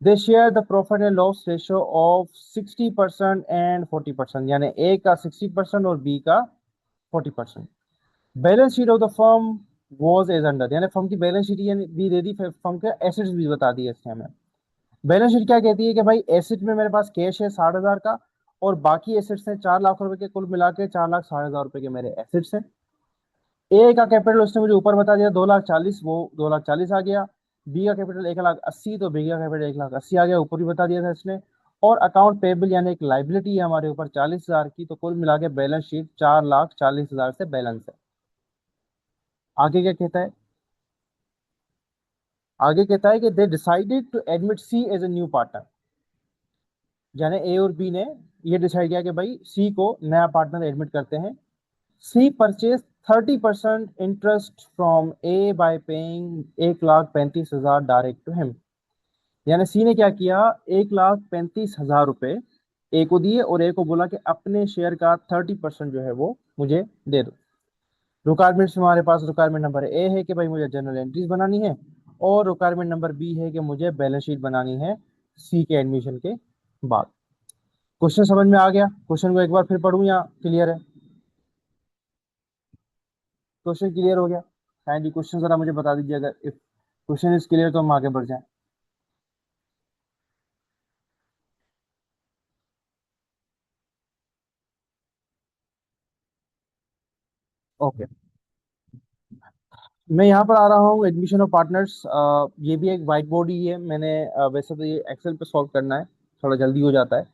they share the profit and loss ratio of 60% and 40%, यानी ए का 60% और बी का 40%। Balance sheet of the firm was as under, यानी फर्म की बैलेंस शीट यानी भी दे दी, फिर फर्म के एसेट्स भी बता दिए इसने हमें। बैलेंस शीट क्या कहती है कि भाई एसेट में मेरे पास कैश है 60,000 का, और बाकी एसेट्स हैं 4 लाख रुपए के, कुल मिला के 4,60,000 रुपए के मेरे एसेट्स हैं। ए का कैपिटल उसने मुझे ऊपर बता दिया 2,40,000, वो 2,40,000 आ गया। बी का कैपिटल 1,80,000, तो बी का कैपिटल 1,80,000 आ गया, ऊपर भी बता दिया था इसने। और अकाउंट पेबल यानी एक लाइबिलिटी है हमारे ऊपर 40,000 की, तो कुल मिला के बैलेंस शीट 4,40,000 से बैलेंस है। आगे क्या कहता है? आगे कहता है कि they decided to admit C as a new partner, यानी ए और बी ने ये डिसाइड किया कि भाई सी को नया पार्टनर एडमिट करते हैं। C purchase 30% interest from A by paying 1,35,000 direct to him, यानी सी ने क्या किया, 1,35,000 रुपए ए को दिए और ए को बोला कि अपने शेयर का 30% जो है वो मुझे दे दो। रिक्वायरमेंट्स में हमारे पास रिक्वायरमेंट नंबर ए है कि भाई मुझे जनरल एंट्रीज बनानी है, और रिक्वायरमेंट नंबर बी है कि मुझे बैलेंस शीट बनानी है सी के एडमिशन के बाद। क्वेश्चन समझ में आ गया? क्वेश्चन को एक बार फिर पढ़ूं या क्लियर है? क्वेश्चन क्लियर हो गया? काइंडली क्वेश्चन जरा मुझे बता दीजिए, अगर इफ क्वेश्चन इज क्लियर तो हम आगे बढ़ जाएं। ओके, मैं यहाँ पर आ रहा हूँ एडमिशन ऑफ पार्टनर्स। ये भी एक वाइट बोर्ड ही है। मैंने वैसे तो ये एक्सेल पे सॉल्व करना है, थोड़ा जल्दी हो जाता है,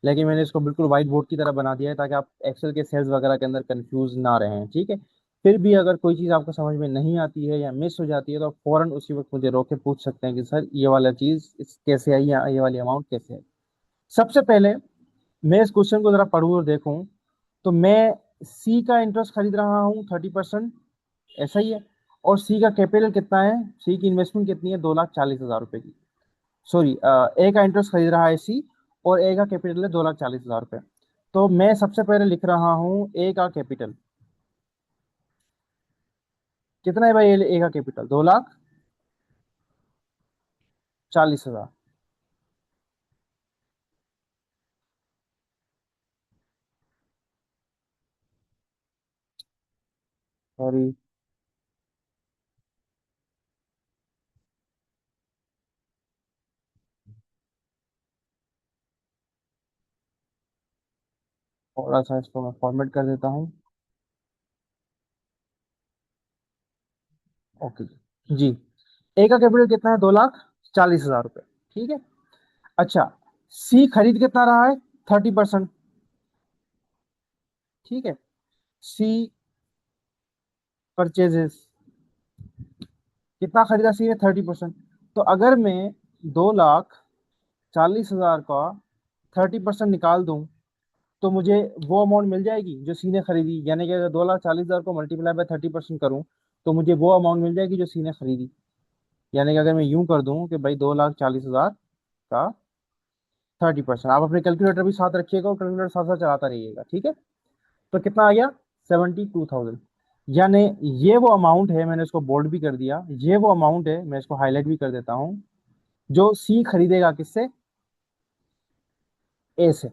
लेकिन मैंने इसको बिल्कुल वाइट बोर्ड की तरह बना दिया है ताकि आप एक्सेल के सेल्स वगैरह के अंदर कंफ्यूज ना रहें, ठीक है? फिर भी अगर कोई चीज़ आपको समझ में नहीं आती है या मिस हो जाती है तो आप फौरन उसी वक्त मुझे रोक के पूछ सकते हैं कि सर ये वाला चीज़ कैसे आई या ये वाली अमाउंट कैसे आई। सबसे पहले मैं इस क्वेश्चन को जरा पढ़ूँ और देखूँ, तो मैं सी का इंटरेस्ट खरीद रहा हूँ 30%, ऐसा ही है। और सी का कैपिटल कितना है, सी की इन्वेस्टमेंट कितनी है, 2,40,000 रुपए की। सॉरी, ए का इंटरेस्ट खरीद रहा है सी, और ए का कैपिटल है 2,40,000 रुपए। तो मैं सबसे पहले लिख रहा हूँ ए का कैपिटल कितना है भाई। ए का कैपिटल 2,40,000। सॉरी, थोड़ा सा इसको मैं फॉर्मेट कर देता हूँ। ओके जी, ए का कैपिटल कितना है, 2,40,000 रुपए, ठीक है। अच्छा, सी खरीद कितना रहा है, 30%, ठीक है। सी परचेजेस, कितना खरीदा सी ने, 30%। तो अगर मैं 2,40,000 का 30% निकाल दूं तो मुझे वो अमाउंट मिल जाएगी जो सी ने खरीदी, यानी कि अगर 2,40,000 को मल्टीप्लाई बाय 30% करूं तो मुझे वो अमाउंट मिल जाएगी जो सी ने खरीदी। यानी कि अगर मैं यूं कर दूं कि भाई 2,40,000 का 30%, आप अपने कैलकुलेटर भी साथ रखिएगा और कैलकुलेटर साथ साथ चलाता रहिएगा, ठीक है? तो कितना आ गया, 72,000। यानी ये वो अमाउंट है, मैंने इसको बोल्ड भी कर दिया, ये वो अमाउंट है, मैं इसको हाईलाइट भी कर देता हूँ, जो सी खरीदेगा किससे, ए से।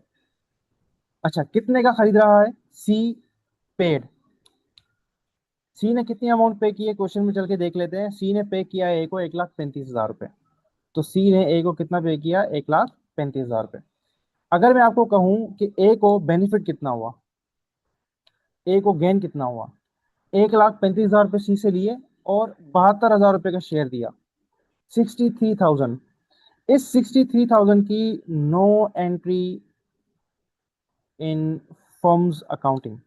अच्छा, कितने का खरीद रहा है सी, पेड। सी ने कितनी अमाउंट पे की है, क्वेश्चन में चल के देख लेते हैं। सी ने पे किया है ए को 1,35,000 रुपए। तो सी ने ए को कितना पे किया, 1,35,000 रुपए। अगर मैं आपको कहूं कि ए को बेनिफिट कितना हुआ, ए को गेन कितना हुआ, 1,35,000 रुपये सी से लिए और 72,000 रुपये का शेयर दिया, 63,000। इस 63,000 की no entry in firm's accounting.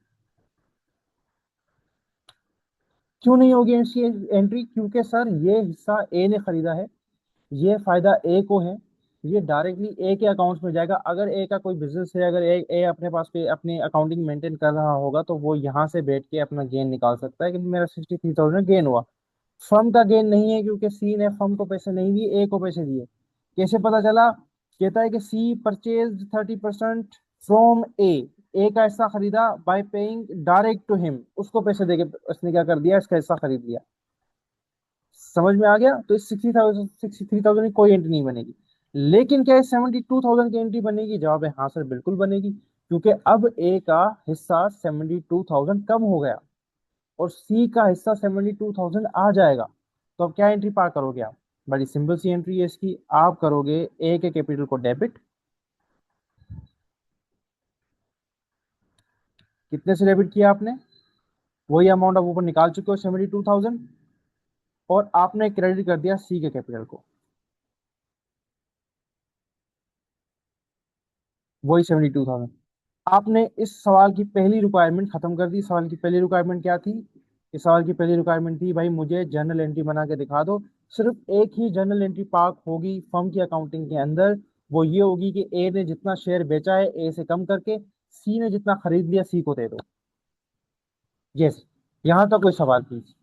क्यों नहीं होगी इसकी एंट्री? क्योंकि सर ये हिस्सा ए ने खरीदा है, ये फायदा ए को है, ये डायरेक्टली ए के अकाउंट्स में जाएगा। अगर ए का कोई बिजनेस है, अगर ए अपने पास पे अपनी अकाउंटिंग मेंटेन कर रहा होगा तो वो यहाँ से बैठ के अपना गेन निकाल सकता है कि मेरा 63,000 गेन हुआ। फर्म का गेन नहीं है क्योंकि सी ने फर्म को पैसे नहीं दिए, ए को पैसे दिए। कैसे पता चला? कहता है कि सी परचेज 30% फ्रॉम ए का हिस्सा खरीदा by paying direct to him, उसको पैसे देके उसने क्या कर दिया, इसका हिस्सा खरीद लिया। समझ में आ गया? तो इस 60,000 63,000 की कोई एंट्री नहीं बनेगी। लेकिन क्या 72,000 की एंट्री बनेगी? जवाब है हाँ सर, बिल्कुल बनेगी, क्योंकि अब ए का हिस्सा 72,000 कम हो गया और सी का हिस्सा 72,000 आ जाएगा। तो अब क्या एंट्री पार करोगे आप? बड़ी सिंपल सी एंट्री है इसकी, आप करोगे ए के कैपिटल को डेबिट। कितने से डेबिट किया आपने? वही अमाउंट आप ऊपर निकाल चुके हो 72,000, और आपने क्रेडिट कर दिया सी के कैपिटल को, वही 72,000। आपने इस सवाल की पहली रिक्वायरमेंट खत्म कर दी। सवाल की पहली रिक्वायरमेंट क्या थी? इस सवाल की पहली रिक्वायरमेंट थी भाई मुझे जर्नल एंट्री बना के दिखा दो। सिर्फ एक ही जर्नल एंट्री पार्क होगी फर्म की अकाउंटिंग के अंदर, वो ये होगी कि ए ने जितना शेयर बेचा है ए से कम करके, सी ने जितना खरीद लिया सी को दे दो। यस, यहां तक कोई सवाल प्लीज?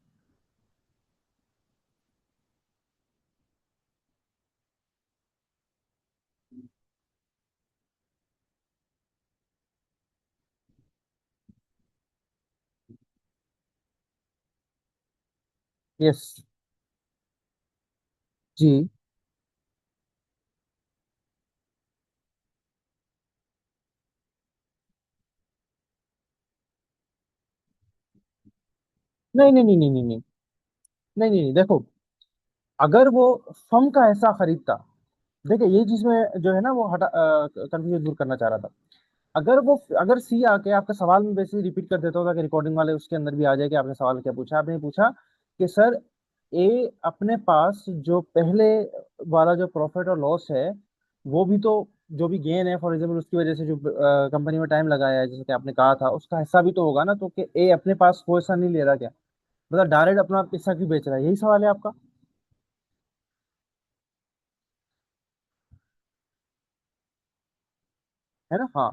यस जी। नहीं नहीं नहीं नहीं नहीं नहीं नहीं नहीं नहीं, देखो, अगर वो फर्म का ऐसा खरीदता, देखिए ये चीज में जो है ना वो हटा कंफ्यूजन दूर करना चाह रहा था। अगर सी आके आपका सवाल में वैसे रिपीट कर देता होता कि रिकॉर्डिंग वाले उसके अंदर भी आ जाए कि आपने सवाल क्या पूछा। आपने पूछा कि सर ए अपने पास जो पहले वाला जो प्रॉफिट और लॉस है, वो भी तो, जो भी गेन है फॉर एग्जाम्पल उसकी वजह से जो कंपनी में टाइम लगाया है जैसे कि आपने कहा था, उसका हिस्सा भी तो होगा ना। तो कि ए अपने पास कोई हिस्सा नहीं ले रहा क्या? मतलब डायरेक्ट अपना हिस्सा क्यों बेच रहा है? यही सवाल है आपका, है ना? हाँ,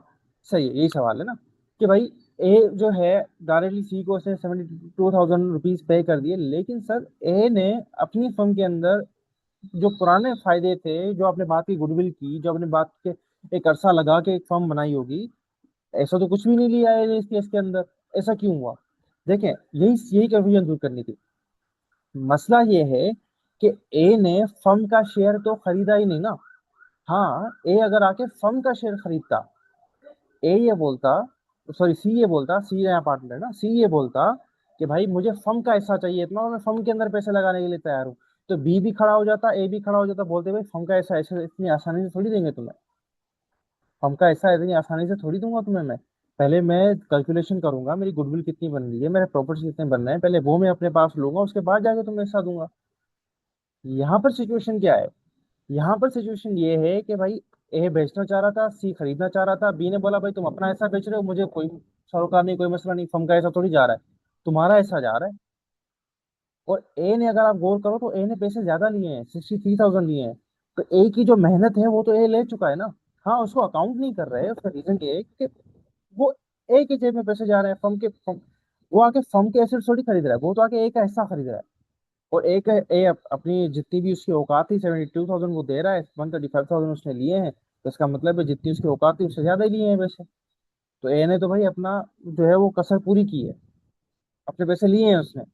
सही है, यही सवाल है ना, कि भाई ए जो है डायरेक्टली सी को उसने 72,000 रुपीज पे कर दिए, लेकिन सर ए ने अपनी फर्म के अंदर जो पुराने फायदे थे, जो आपने बात की गुडविल की, जो आपने बात के एक अरसा लगा के एक फर्म बनाई होगी, ऐसा तो कुछ भी नहीं लिया है इस केस के अंदर। ऐसा क्यों हुआ? देखें, यही यही कंफ्यूजन दूर करनी थी। मसला ये है कि ए ने फर्म का शेयर तो खरीदा ही नहीं ना। हाँ, ए अगर आके फर्म का शेयर खरीदता, ए ये बोलता, सॉरी सी ये बोलता, सी नया पार्टनर है ना, सी ये बोलता कि भाई मुझे फर्म का हिस्सा चाहिए इतना और मैं फर्म के अंदर पैसे लगाने के लिए तैयार हूँ, तो बी भी खड़ा हो जाता, ए भी खड़ा हो जाता, बोलते भाई फर्म का हिस्सा ऐसे इतनी आसानी से थोड़ी देंगे तुम्हें। फर्म का हिस्सा इतनी आसानी से थोड़ी दूंगा तुम्हें मैं। पहले मैं कैलकुलेशन करूंगा मेरी गुडविल कितनी बन रही है, मेरे प्रॉपर्टी कितने बन रहे हैं, पहले वो मैं अपने पास लूंगा, उसके बाद जाके तुम्हें हिस्सा दूंगा। यहाँ पर सिचुएशन क्या है? यहाँ पर सिचुएशन ये है कि भाई ए बेचना चाह रहा था, सी खरीदना चाह रहा था, बी ने बोला भाई तुम अपना ऐसा बेच रहे हो, मुझे कोई सरोकार नहीं, कोई मसला नहीं, फर्म का ऐसा थोड़ी जा रहा है, तुम्हारा ऐसा जा रहा है। और ए ने, अगर आप गौर करो तो ए ने पैसे ज्यादा लिए हैं, 63,000 लिए हैं। तो ए की जो मेहनत है वो तो ए ले चुका है ना। हाँ, उसको अकाउंट नहीं कर रहे हैं, उसका रीजन ये है कि वो ए की जेब में पैसे जा रहे हैं, वो आके फर्म के एसेट थोड़ी खरीद रहा है, वो तो आके ए का हिस्सा खरीद रहा है। और एक अपनी जितनी भी उसकी औकात थी 72,000 वो दे रहा है, 135,000 उसने लिए हैं, तो इसका मतलब है जितनी उसकी औकात थी उससे ज्यादा ही लिए हैं वैसे। तो ए ने तो भाई अपना जो है वो कसर पूरी की है, अपने पैसे लिए हैं उसने।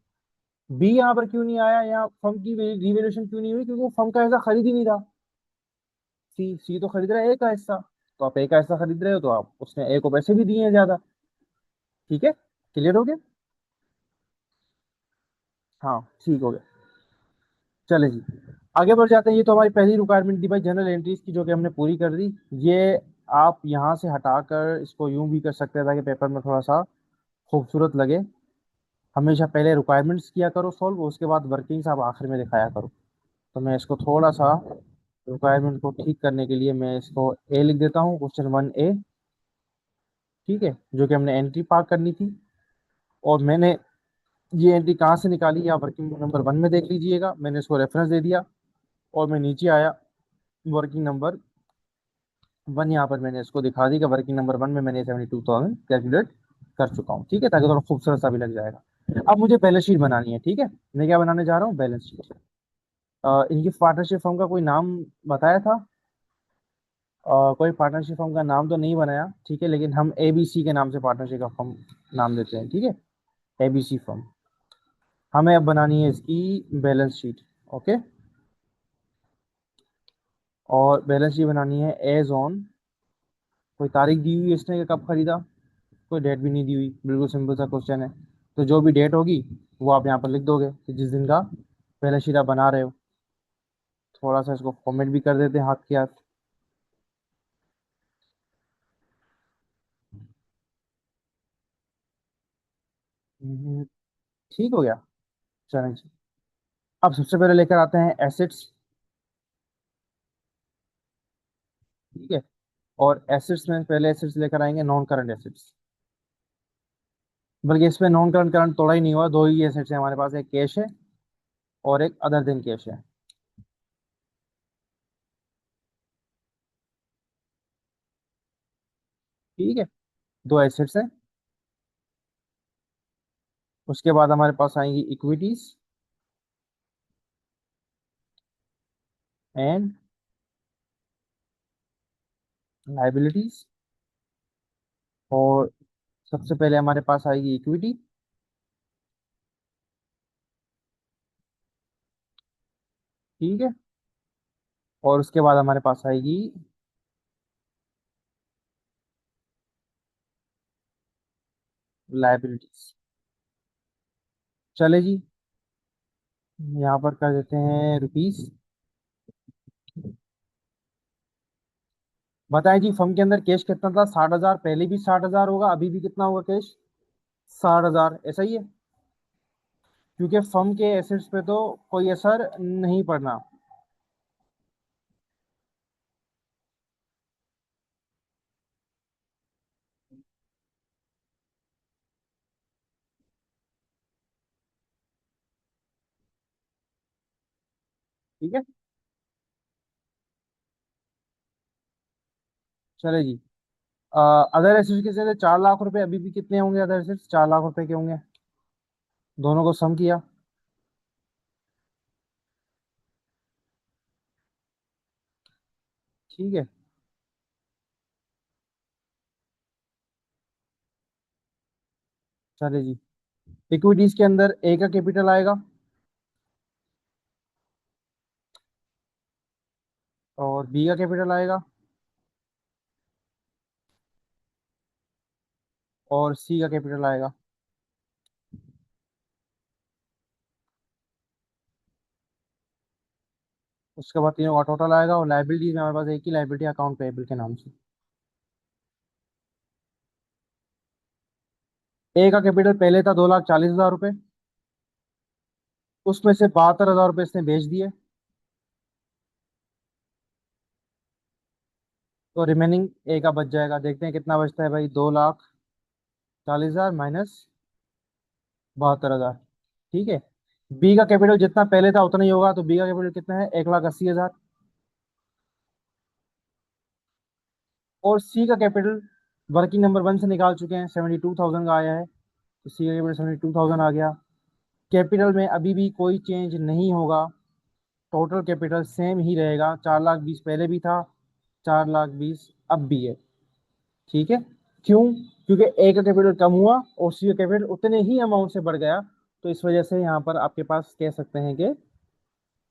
बी यहाँ पर क्यों नहीं आया, यहाँ फर्म की रिवेल्यूशन क्यों नहीं हुई? क्योंकि वो फर्म का हिस्सा खरीद ही नहीं रहा। सी तो खरीद रहा है ए का हिस्सा, तो आप ए का हिस्सा खरीद रहे हो तो आप उसने ए को पैसे भी दिए हैं ज्यादा। ठीक है, क्लियर हो गया? हाँ, ठीक हो गया। चले जी, आगे बढ़ जाते हैं। ये तो हमारी पहली रिक्वायरमेंट थी भाई जनरल एंट्रीज की, जो कि हमने पूरी कर दी। ये आप यहाँ से हटाकर इसको यूं भी कर सकते हैं ताकि पेपर में थोड़ा सा खूबसूरत लगे। हमेशा पहले रिक्वायरमेंट्स किया करो सॉल्व, उसके बाद वर्किंग्स आप आखिर में दिखाया करो। तो मैं इसको थोड़ा सा रिक्वायरमेंट को ठीक करने के लिए मैं इसको ए लिख देता हूँ, क्वेश्चन 1A। ठीक है, जो कि हमने एंट्री पार करनी थी। और मैंने ये एंट्री कहाँ से निकाली आप वर्किंग नंबर 1 में देख लीजिएगा, मैंने इसको रेफरेंस दे दिया। और मैं नीचे आया, वर्किंग नंबर 1 यहाँ पर मैंने इसको दिखा दी कि वर्किंग नंबर 1 में मैंने 72,000 कैलकुलेट कर चुका हूँ। ठीक है, ताकि थोड़ा खूबसूरत सा भी लग जाएगा। अब मुझे बैलेंस शीट बनानी है। ठीक है, मैं क्या बनाने जा रहा हूँ? Balance sheet. इनकी पार्टनरशिप फर्म का कोई नाम बताया था? कोई पार्टनरशिप फर्म का नाम तो नहीं बनाया, ठीक है, लेकिन हम ABC के नाम से पार्टनरशिप का फर्म नाम देते हैं। ठीक है, ABC फर्म। हमें अब बनानी है इसकी बैलेंस शीट। ओके, और बैलेंस शीट बनानी है एज ऑन, कोई तारीख दी हुई है इसने कि कब खरीदा, कोई डेट भी नहीं दी हुई, बिल्कुल सिंपल सा क्वेश्चन है। तो जो भी डेट होगी वो आप यहाँ पर लिख दोगे कि जिस दिन का बैलेंस शीट आप बना रहे हो। थोड़ा सा इसको फॉर्मेट भी कर देते हैं हाथ के हाथ। हम्म, ठीक हो गया। चलें जी। अब सबसे पहले लेकर आते हैं एसेट्स। ठीक है। और एसेट्स में पहले एसेट्स लेकर आएंगे नॉन करंट एसेट्स। बल्कि इसमें नॉन करंट करंट थोड़ा ही नहीं हुआ, दो ही एसेट्स है हमारे पास, एक कैश है और एक अदर देन कैश है। ठीक है। दो एसेट्स हैं। उसके बाद हमारे पास आएंगी इक्विटीज एंड लाइबिलिटीज। और सबसे पहले हमारे पास आएगी इक्विटी। ठीक है। और उसके बाद हमारे पास आएगी लाइबिलिटीज। चले जी। यहाँ पर कर देते हैं रुपीस। बताएं जी, फर्म के अंदर कैश कितना था? 60,000। पहले भी 60,000 होगा, अभी भी कितना होगा कैश? 60,000, ऐसा ही है। क्योंकि फर्म के एसेट्स पे तो कोई असर नहीं पड़ना। ठीक है। चले जी। अदर एसेट्स के जैसे 4 लाख रुपए, अभी भी कितने होंगे अदर एसेट्स? 4 लाख रुपए के होंगे। दोनों को सम किया। ठीक है। चले जी। इक्विटीज के अंदर ए का कैपिटल आएगा और बी का कैपिटल आएगा और सी का कैपिटल आएगा। उसके बाद तीनों का टोटल आएगा। और लाइबिलिटीज में हमारे पास एक ही लाइबिलिटी, अकाउंट पेएबल के नाम से। ए का कैपिटल पहले था 2,40,000 रुपये। उसमें से 72,000 रुपये इसने बेच दिए। तो रिमेनिंग ए का बच जाएगा। देखते हैं कितना बचता है भाई। 2,40,000 माइनस 72,000। ठीक है। बी का कैपिटल जितना पहले था उतना ही होगा, तो बी का कैपिटल कितना है? 1,80,000। और सी का कैपिटल वर्किंग नंबर 1 से निकाल चुके हैं, 72,000 का आया है। तो सी का कैपिटल 72,000 आ गया। कैपिटल में अभी भी कोई चेंज नहीं होगा। टोटल कैपिटल सेम ही रहेगा। 4,20,000 पहले भी था, 4,20,000 अब भी है। ठीक है। क्यों? क्योंकि ए का कैपिटल कम हुआ और सी का कैपिटल उतने ही अमाउंट से बढ़ गया। तो इस वजह से यहाँ पर आपके पास कह सकते हैं कि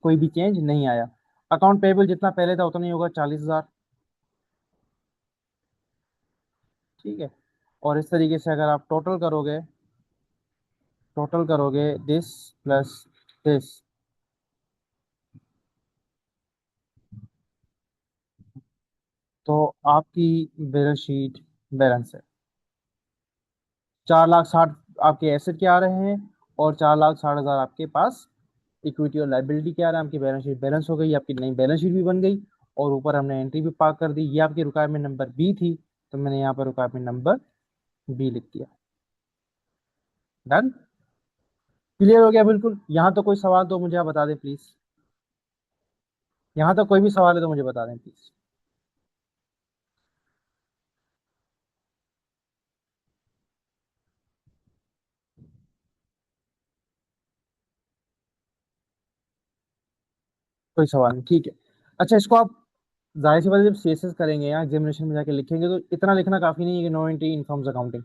कोई भी चेंज नहीं आया। अकाउंट पेबल जितना पहले था उतना ही होगा, 40,000। ठीक है। और इस तरीके से अगर आप टोटल करोगे दिस प्लस दिस, तो आपकी बैलेंस शीट बैलेंस है। 4,60,000 आपके एसेट के आ रहे हैं और 4,60,000 आपके पास इक्विटी और लाइबिलिटी के आ रहे हैं। आपकी बैलेंस शीट बैलेंस हो गई, आपकी नई बैलेंस शीट भी बन गई। और ऊपर हमने एंट्री भी पार कर दी। ये आपकी रिक्वायरमेंट नंबर बी थी, तो मैंने यहाँ पर रिक्वायरमेंट नंबर बी लिख दिया। डन। क्लियर हो गया बिल्कुल? यहाँ तो कोई सवाल तो मुझे आप बता दें प्लीज। यहाँ तो कोई भी सवाल है तो मुझे बता दें प्लीज। कोई सवाल नहीं, ठीक है। अच्छा, इसको आप जाहिर सी बात है, जब सीएसएस करेंगे या एग्जामिनेशन में जाके लिखेंगे तो इतना लिखना काफी नहीं है कि no entry in firm's accounting.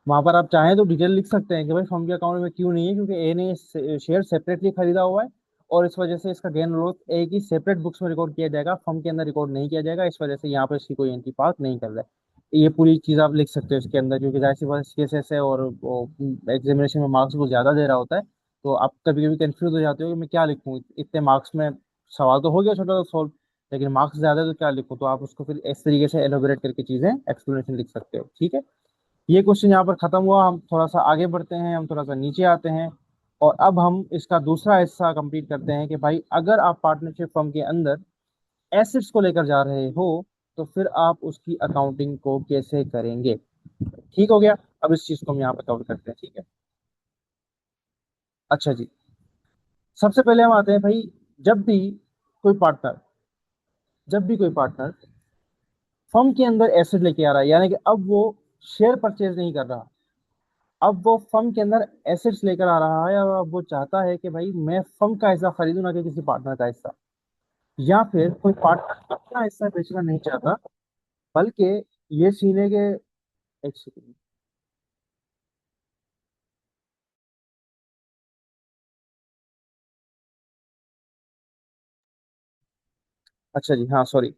वहां पर आप चाहें तो डिटेल लिख सकते हैं कि भाई फर्म के अकाउंट में क्यों नहीं है, क्योंकि ए ने शेयर सेपरेटली खरीदा हुआ है और इस वजह से इसका गेन ग्रोथ एक ही सेपरेट बुक्स में रिकॉर्ड किया जाएगा, फर्म के अंदर रिकॉर्ड नहीं किया जाएगा। इस वजह से यहाँ पर इसकी कोई एंट्री पार्क नहीं कर रहा है। ये पूरी चीज़ आप लिख सकते हो इसके अंदर, क्योंकि जाहिर सी बात केसेस है और वो एग्जामिनेशन में मार्क्स वो ज़्यादा दे रहा होता है। तो आप कभी कभी कंफ्यूज हो जाते हो कि मैं क्या लिखूँ, इतने मार्क्स में सवाल तो हो गया छोटा सा सॉल्व, लेकिन मार्क्स ज़्यादा है तो क्या लिखूँ। तो आप उसको फिर इस तरीके से एलोबरेट करके चीज़ें एक्सप्लेनेशन लिख सकते हो। ठीक है, ये क्वेश्चन यहाँ पर खत्म हुआ। हम थोड़ा सा आगे बढ़ते हैं, हम थोड़ा सा नीचे आते हैं, और अब हम इसका दूसरा हिस्सा कंप्लीट करते हैं कि भाई अगर आप पार्टनरशिप फर्म के अंदर एसेट्स को लेकर जा रहे हो तो फिर आप उसकी अकाउंटिंग को कैसे करेंगे। ठीक हो गया, अब इस चीज को हम यहाँ पर कवर करते हैं। ठीक है, अच्छा जी, सबसे पहले हम आते हैं भाई, जब भी कोई पार्टनर जब भी कोई पार्टनर फर्म के अंदर एसेट लेके आ रहा है, यानी कि अब वो शेयर परचेज नहीं कर रहा, अब वो फर्म के अंदर एसेट्स लेकर आ रहा है, और अब वो चाहता है कि भाई मैं फर्म का हिस्सा खरीदूं ना कि किसी पार्टनर का हिस्सा, या फिर कोई पार्टनर अपना हिस्सा बेचना नहीं चाहता, बल्कि ये सीने के एक सेकंड। अच्छा जी, हाँ सॉरी।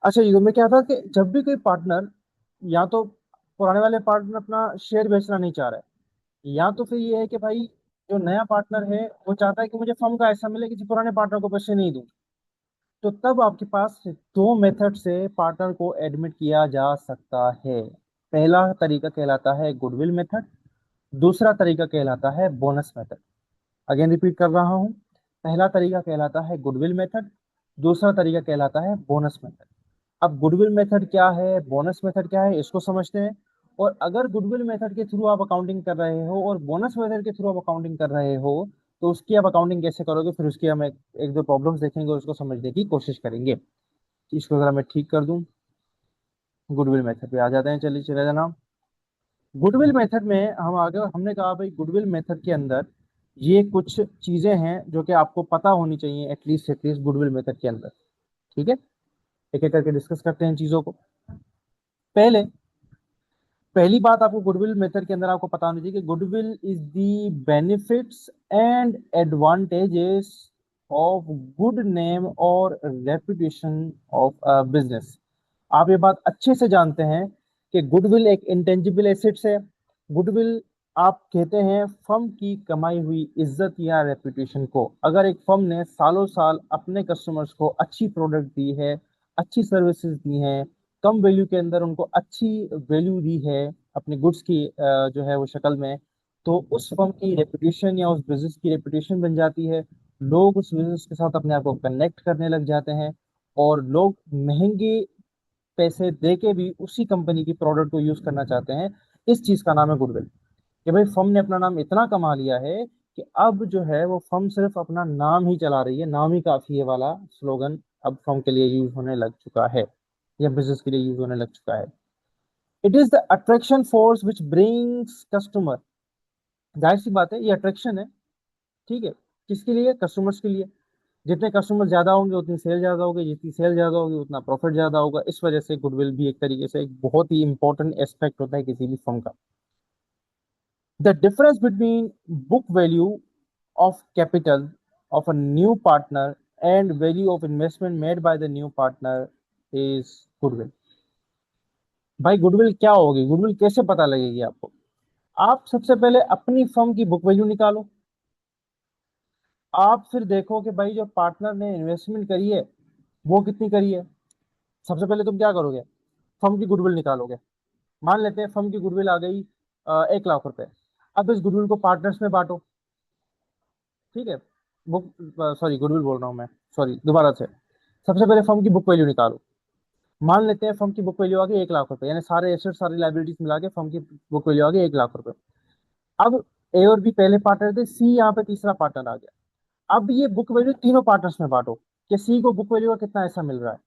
अच्छा जी, तो मैं क्या था कि जब भी कोई पार्टनर, या तो पुराने वाले पार्टनर अपना शेयर बेचना नहीं चाह रहा है, या तो फिर ये है कि भाई जो नया पार्टनर है वो चाहता है कि मुझे फर्म का हिस्सा मिले, किसी पुराने पार्टनर को पैसे नहीं दूं, तो तब आपके पास दो मेथड से पार्टनर को एडमिट किया जा सकता है। पहला तरीका कहलाता है गुडविल मेथड, दूसरा तरीका कहलाता है बोनस मेथड। अगेन रिपीट कर रहा हूं, पहला तरीका कहलाता है गुडविल मेथड, दूसरा तरीका कहलाता है बोनस मेथड। अब गुडविल मेथड क्या है, बोनस मेथड क्या है, इसको समझते हैं। और अगर गुडविल मेथड के थ्रू आप अकाउंटिंग कर रहे हो और बोनस मेथड के थ्रू आप अकाउंटिंग कर रहे हो, तो उसकी आप अकाउंटिंग कैसे करोगे, फिर उसकी हम एक दो प्रॉब्लम्स देखेंगे और उसको समझने की कोशिश करेंगे। इसको अगर मैं ठीक कर दूं, गुडविल मेथड पे आ जाते हैं, चलिए चले जनाब। गुडविल मेथड में हम आगे हमने कहा भाई गुडविल मेथड के अंदर ये कुछ चीजें हैं जो कि आपको पता होनी चाहिए एटलीस्ट गुडविल मेथड के अंदर। ठीक है, एक एक करके डिस्कस करते हैं चीजों को। पहले पहली बात आपको गुडविल मेथड के अंदर आपको पता होनी चाहिए कि goodwill is the benefits and advantages of good name और रेपुटेशन ऑफ अ बिजनेस। आप ये बात अच्छे से जानते हैं कि गुडविल एक इंटेंजिबल एसेट्स है। गुडविल आप कहते हैं फर्म की कमाई हुई इज्जत या रेपुटेशन को। अगर एक फर्म ने सालों साल अपने कस्टमर्स को अच्छी प्रोडक्ट दी है, अच्छी सर्विसेज दी हैं, कम वैल्यू के अंदर उनको अच्छी वैल्यू दी है अपने गुड्स की जो है वो शक्ल में, तो उस फर्म की रेपुटेशन या उस बिजनेस की रेपुटेशन बन जाती है। लोग उस बिजनेस के साथ अपने आप को कनेक्ट करने लग जाते हैं, और लोग महंगे पैसे दे के भी उसी कंपनी की प्रोडक्ट को यूज करना चाहते हैं। इस चीज का नाम है गुडविल, कि भाई फर्म ने अपना नाम इतना कमा लिया है कि अब जो है वो फर्म सिर्फ अपना नाम ही चला रही है, नाम ही काफी है वाला स्लोगन अब फर्म के लिए यूज होने लग चुका है, या बिजनेस के लिए यूज होने लग चुका है। It is the attraction force which brings customer. जाहिर सी बात है ये अट्रैक्शन है। ठीक है, किसके लिए, कस्टमर्स के लिए। जितने कस्टमर ज्यादा होंगे उतनी सेल ज्यादा होगी, जितनी सेल ज्यादा होगी उतना प्रॉफिट ज्यादा होगा। इस वजह से गुडविल भी एक तरीके से एक बहुत ही इंपॉर्टेंट एस्पेक्ट होता है किसी भी फर्म का। The difference between book value of capital of a new partner and value of investment made by the new partner is goodwill. भाई गुडविल क्या होगी, गुडविल कैसे पता लगेगी आपको। आप सबसे पहले अपनी फर्म की बुक वैल्यू निकालो। आप फिर देखो कि भाई जो पार्टनर ने इन्वेस्टमेंट करी है वो कितनी करी है। सबसे पहले तुम क्या करोगे, फर्म की गुडविल निकालोगे। मान लेते हैं फर्म की गुडविल आ गई 1 लाख रुपए। अब इस गुडविल को पार्टनर्स में बांटो। ठीक है, बुक सॉरी गुडविल बोल रहा हूँ मैं, सॉरी दोबारा से। सबसे पहले फर्म की बुक वैल्यू निकालो। मान लेते हैं फर्म की बुक वैल्यू आ गई 1 लाख रुपए, यानी सारे एसेट सारी लाइबिलिटीज मिला के फर्म की बुक वैल्यू आ गई 1 लाख रुपए। अब ए और बी पहले पार्टनर थे, सी यहाँ पे तीसरा पार्टनर आ गया। अब ये बुक वैल्यू तीनों पार्टनर्स में बांटो कि सी को बुक वैल्यू का कितना ऐसा मिल रहा है।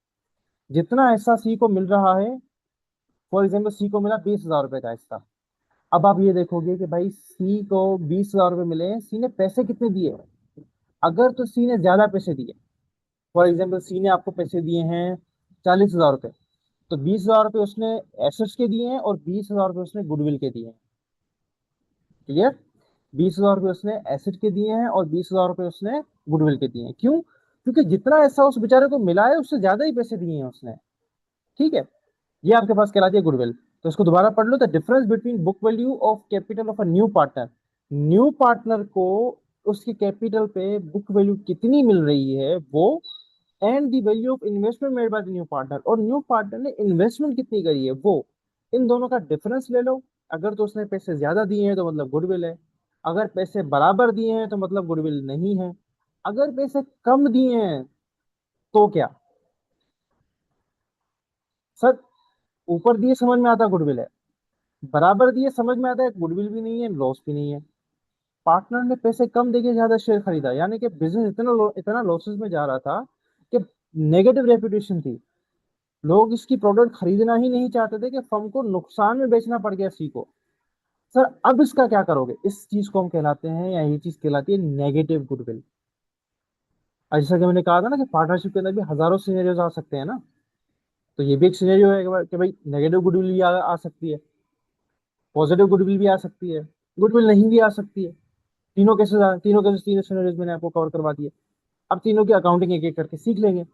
जितना ऐसा सी को मिल रहा है, फॉर एग्जाम्पल सी को मिला 20,000 रुपए का हिस्सा। अब आप ये देखोगे कि भाई सी को 20,000 रुपए मिले, सी ने पैसे कितने दिए। अगर तो सी ने ज्यादा पैसे दिए, फॉर एग्जाम्पल सी ने आपको पैसे दिए हैं 40,000 रुपए, तो 20,000 रुपए उसने एसेट्स के दिए हैं और 20,000 रुपए उसने गुडविल के दिए हैं। क्लियर। 20,000 रुपये उसने एसेट के दिए हैं और 20,000 रुपये उसने गुडविल के दिए हैं। क्यों? क्योंकि जितना ऐसा उस बेचारे को मिला है उससे ज्यादा ही पैसे दिए हैं उसने। ठीक है, ये आपके पास कहलाती है गुडविल। तो इसको दोबारा पढ़ लो। The difference between book value of capital of a new partner, new partner को उसके कैपिटल पे बुक वैल्यू कितनी मिल रही है वो, and the value of investment made by the new partner, और न्यू पार्टनर ने इन्वेस्टमेंट कितनी करी है वो, इन दोनों का डिफरेंस ले लो। अगर तो उसने पैसे ज्यादा दिए हैं तो मतलब गुडविल है, अगर पैसे बराबर दिए हैं तो मतलब गुडविल नहीं है, अगर पैसे कम दिए हैं तो क्या? सर, ऊपर दिए समझ में आता गुडविल है, बराबर दिए समझ में आता है गुडविल भी नहीं है लॉस भी नहीं है। पार्टनर ने पैसे कम देके ज्यादा शेयर खरीदा, यानी कि बिजनेस इतना लॉसेस में जा रहा था कि नेगेटिव रेपुटेशन थी, लोग इसकी प्रोडक्ट खरीदना ही नहीं चाहते थे कि फर्म को नुकसान में बेचना पड़ गया सी को। सर अब इसका क्या करोगे? इस चीज को हम कहलाते हैं, या ये चीज कहलाती है नेगेटिव गुडविल। और जैसा कि मैंने कहा था ना कि पार्टनरशिप के अंदर भी हजारों सिनेरियोज आ सकते हैं ना, तो ये भी एक सिनेरियो है कि भाई नेगेटिव गुडविल भी आ सकती है, पॉजिटिव गुडविल भी आ सकती है, गुडविल नहीं भी आ सकती है। तीनों केसेस तीनों सिनेरियोज मैंने आपको कवर करवा दिए। अब तीनों की अकाउंटिंग एक एक करके सीख लेंगे।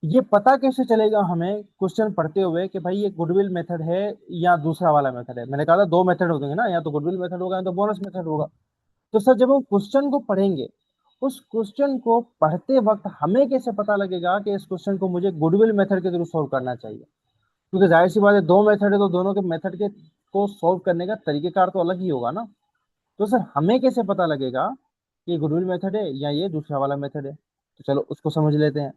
ये पता कैसे चलेगा हमें क्वेश्चन पढ़ते हुए कि भाई ये गुडविल मेथड है या दूसरा वाला मेथड है? मैंने कहा था दो मेथड होंगे ना, या तो गुडविल मेथड होगा या तो बोनस मेथड होगा। तो सर जब हम क्वेश्चन को पढ़ेंगे, उस क्वेश्चन को पढ़ते वक्त हमें कैसे पता लगेगा कि इस क्वेश्चन को मुझे गुडविल मेथड के थ्रू सॉल्व करना चाहिए? क्योंकि जाहिर सी बात है, दो मेथड है तो दोनों के मेथड के को सॉल्व करने का तरीकेकार तो अलग ही होगा ना। तो सर हमें कैसे पता लगेगा कि गुडविल मेथड है या ये दूसरा वाला मेथड है? तो चलो उसको समझ लेते हैं।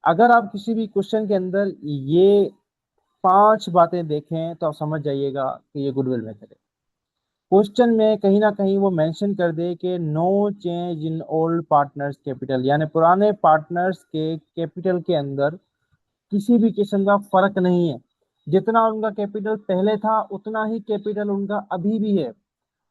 अगर आप किसी भी क्वेश्चन के अंदर ये 5 बातें देखें तो आप समझ जाइएगा कि ये गुडविल मेथड है। क्वेश्चन में कहीं ना कहीं वो मेंशन कर दे कि no change in old partners' capital, यानी पुराने पार्टनर्स के कैपिटल के अंदर किसी भी किस्म का फर्क नहीं है, जितना उनका कैपिटल पहले था उतना ही कैपिटल उनका अभी भी है।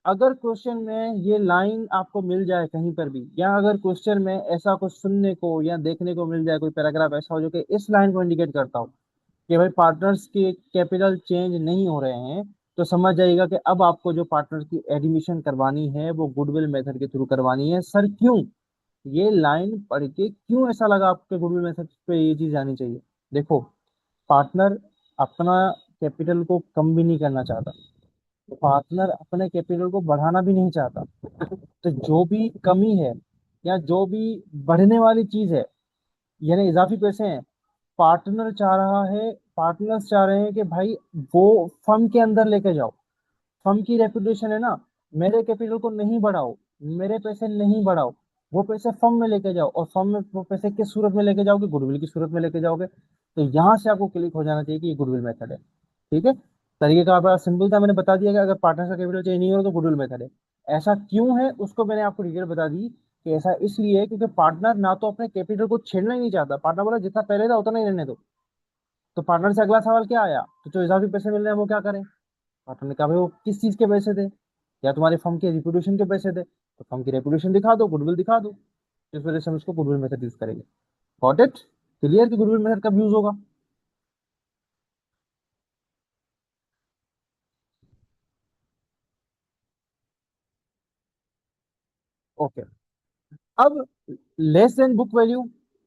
अगर क्वेश्चन में ये लाइन आपको मिल जाए कहीं पर भी, या अगर क्वेश्चन में ऐसा कुछ सुनने को या देखने को मिल जाए, कोई पैराग्राफ ऐसा हो जो कि इस लाइन को इंडिकेट करता हो कि भाई पार्टनर्स के कैपिटल चेंज नहीं हो रहे हैं, तो समझ जाइएगा कि अब आपको जो पार्टनर की एडमिशन करवानी है वो गुडविल मेथड के थ्रू करवानी है। सर क्यों? ये लाइन पढ़ के क्यों ऐसा लगा आपके गुडविल मेथड पे ये चीज आनी चाहिए? देखो, पार्टनर अपना कैपिटल को कम भी नहीं करना चाहता, पार्टनर अपने कैपिटल को बढ़ाना भी नहीं चाहता। तो जो भी कमी है या जो भी बढ़ने वाली चीज है, यानी इजाफी पैसे हैं, पार्टनर चाह रहा है, पार्टनर्स चाह रहे हैं कि भाई वो फर्म के अंदर लेके जाओ। फर्म की रेपुटेशन है ना, मेरे कैपिटल को नहीं बढ़ाओ, मेरे पैसे नहीं बढ़ाओ, वो पैसे फर्म में लेके जाओ, और फर्म में वो पैसे किस सूरत में लेके जाओगे? गुडविल की सूरत में लेके जाओगे। तो यहाँ से आपको क्लिक हो जाना चाहिए कि ये गुडविल मेथड है। ठीक है, तरीके का बड़ा सिंपल था, मैंने बता दिया कि अगर पार्टनर का कैपिटल चेंज नहीं हो तो गुडविल मेथड है। ऐसा क्यों है उसको मैंने आपको डिटेल बता दी कि ऐसा इसलिए है क्योंकि पार्टनर ना तो अपने कैपिटल को छेड़ना ही नहीं चाहता। पार्टनर बोला जितना पहले था उतना ही रहने दो। तो पार्टनर से अगला सवाल क्या आया? तो जो इजाफी पैसे मिल रहे हैं वो क्या करें? पार्टनर ने कहा भाई वो किस चीज के पैसे थे? या तुम्हारी फर्म के रिपुटेशन के पैसे थे, तो फर्म की रेपुटेशन दिखा दो, गुडविल दिखा दो। इस वजह से हम इसको गुडविल मेथड यूज करेंगे। Got it? क्लियर कि गुडविल मेथड कब यूज होगा? ओके। अब less than book value,